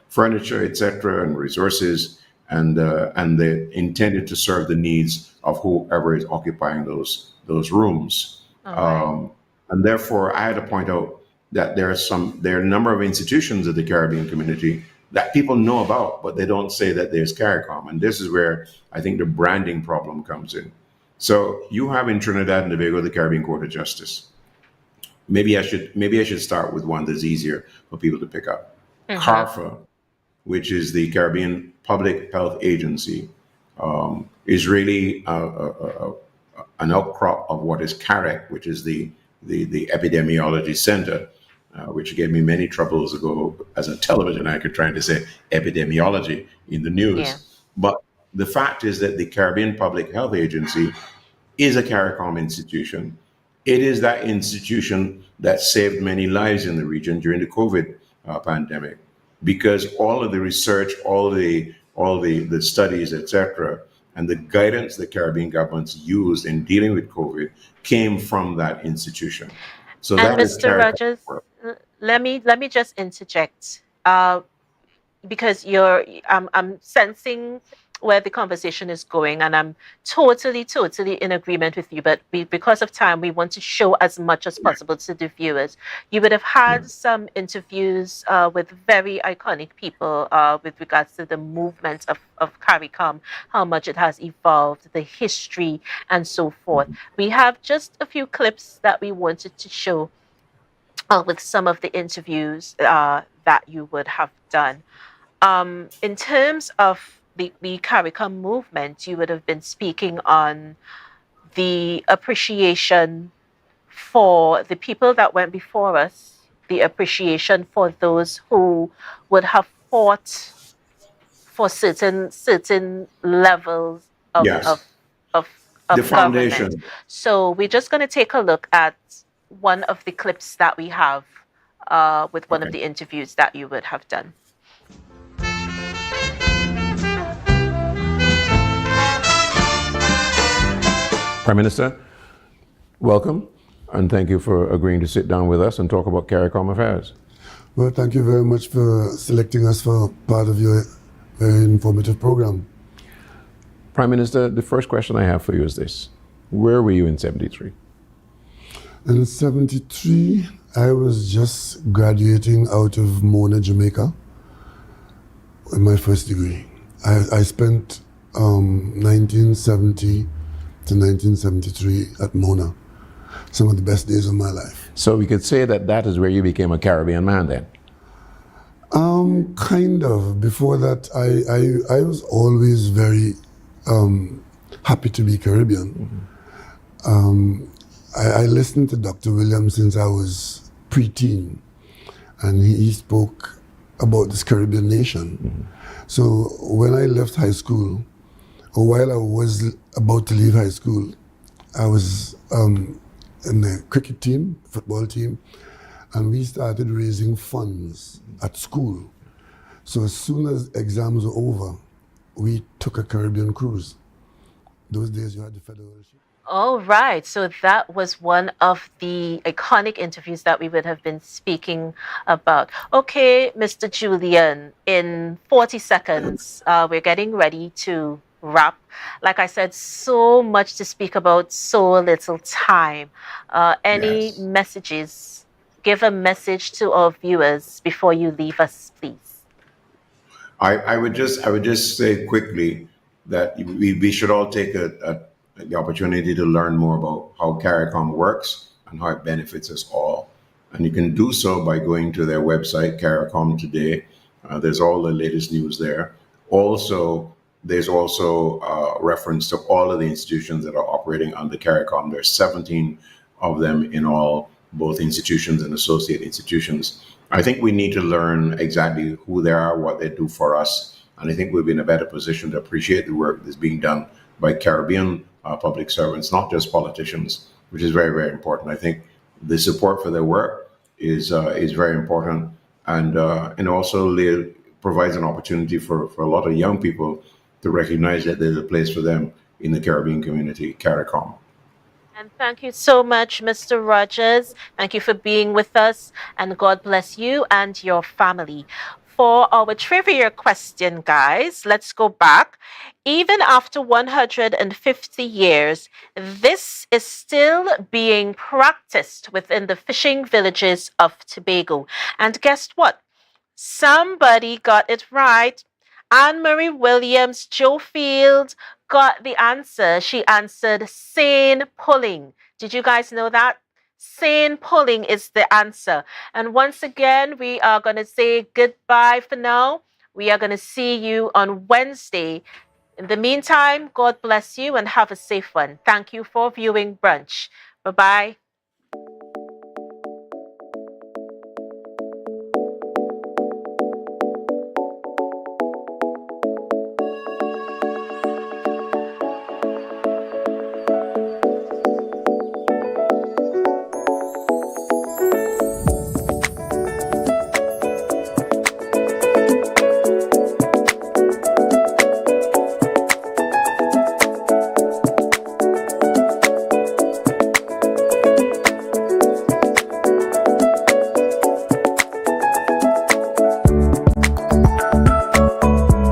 furniture, etc., and resources, and they're intended to serve the needs of whoever is occupying those rooms. And therefore, I had to point out that there are a number of institutions of the Caribbean community that people know about, but they don't say that there's CARICOM. And this is where I think the branding problem comes in. So you have in Trinidad and Tobago the Caribbean Court of Justice. Maybe I should start with one that's easier for people to pick up. CARFA, which is the Caribbean Public Health Agency, is really an outcrop of what is CAREC, which is the Epidemiology Center, which gave me many troubles ago as a television anchor trying to say epidemiology in the news. Yeah. But the fact is that the Caribbean Public Health Agency is a CARICOM institution. It is that institution that saved many lives in the region during the COVID pandemic, because all of the research, all the studies, etc., and the guidance the Caribbean governments used in dealing with COVID came from that institution. So and that Mr. Rogers, let me just interject, because I'm sensing where the conversation is going, and I'm totally in agreement with you. But because of time, we want to show as much as possible to the viewers. You would have had some interviews with very iconic people with regards to the movement of CARICOM, how much it has evolved, the history, and so forth. We have just a few clips that we wanted to show with some of the interviews that you would have done. In terms of the CARICOM movement, you would have been speaking on the appreciation for the people that went before us, the appreciation for those who would have fought for certain levels of the foundation. Government. So we're just going to take a look at one of the clips that we have with one of the interviews that you would have done. Prime Minister, welcome, and thank you for agreeing to sit down with us and talk about CARICOM affairs. Well, thank you very much for selecting us for part of your very informative program. Prime Minister, the first question I have for you is this. Where were you in 73? In 73, I was just graduating out of Mona, Jamaica, with my first degree. I spent 1970 to 1973 at Mona, some of the best days of my life. So we could say that is where you became a Caribbean man then? Kind of. Before that, I was always very happy to be Caribbean. I listened to Dr. Williams since I was preteen, and he spoke about this Caribbean nation. So when I left high school, or while I was about to leave high school, I was in the cricket team, football team, and we started raising funds at school. So as soon as exams were over, we took a Caribbean cruise. Those days you had the federal ship. All right. So that was one of the iconic interviews that we would have been speaking about. Okay, Mr. Julian, in 40 seconds, we're getting ready to wrap. Like I said, so much to speak about, so little time. Any Yes. messages? Give a message to our viewers before you leave us, please. I would just say quickly that we should all take the opportunity to learn more about how CARICOM works and how it benefits us all. And you can do so by going to their website, CARICOM Today. There's all the latest news there. Also, there's also reference to all of the institutions that are operating under CARICOM. There's 17 of them in all, both institutions and associate institutions. I think we need to learn exactly who they are, what they do for us, and I think we'll be in a better position to appreciate the work that's being done by Caribbean public servants, not just politicians, which is very, very important. I think the support for their work is very important, and also provides an opportunity for a lot of young people to recognize that there's a place for them in the Caribbean community, CARICOM. And thank you so much, Mr. Rogers. Thank you for being with us, and God bless you and your family. For our trivia question, guys, let's go back. Even after 150 years, this is still being practiced within the fishing villages of Tobago. And guess what? Somebody got it right. Anne Marie Williams, Joe Field got the answer. She answered seine pulling. Did you guys know that? Seine pulling is the answer. And once again, we are going to say goodbye for now. We are going to see you on Wednesday. In the meantime, God bless you and have a safe one. Thank you for viewing Brunch. Bye bye.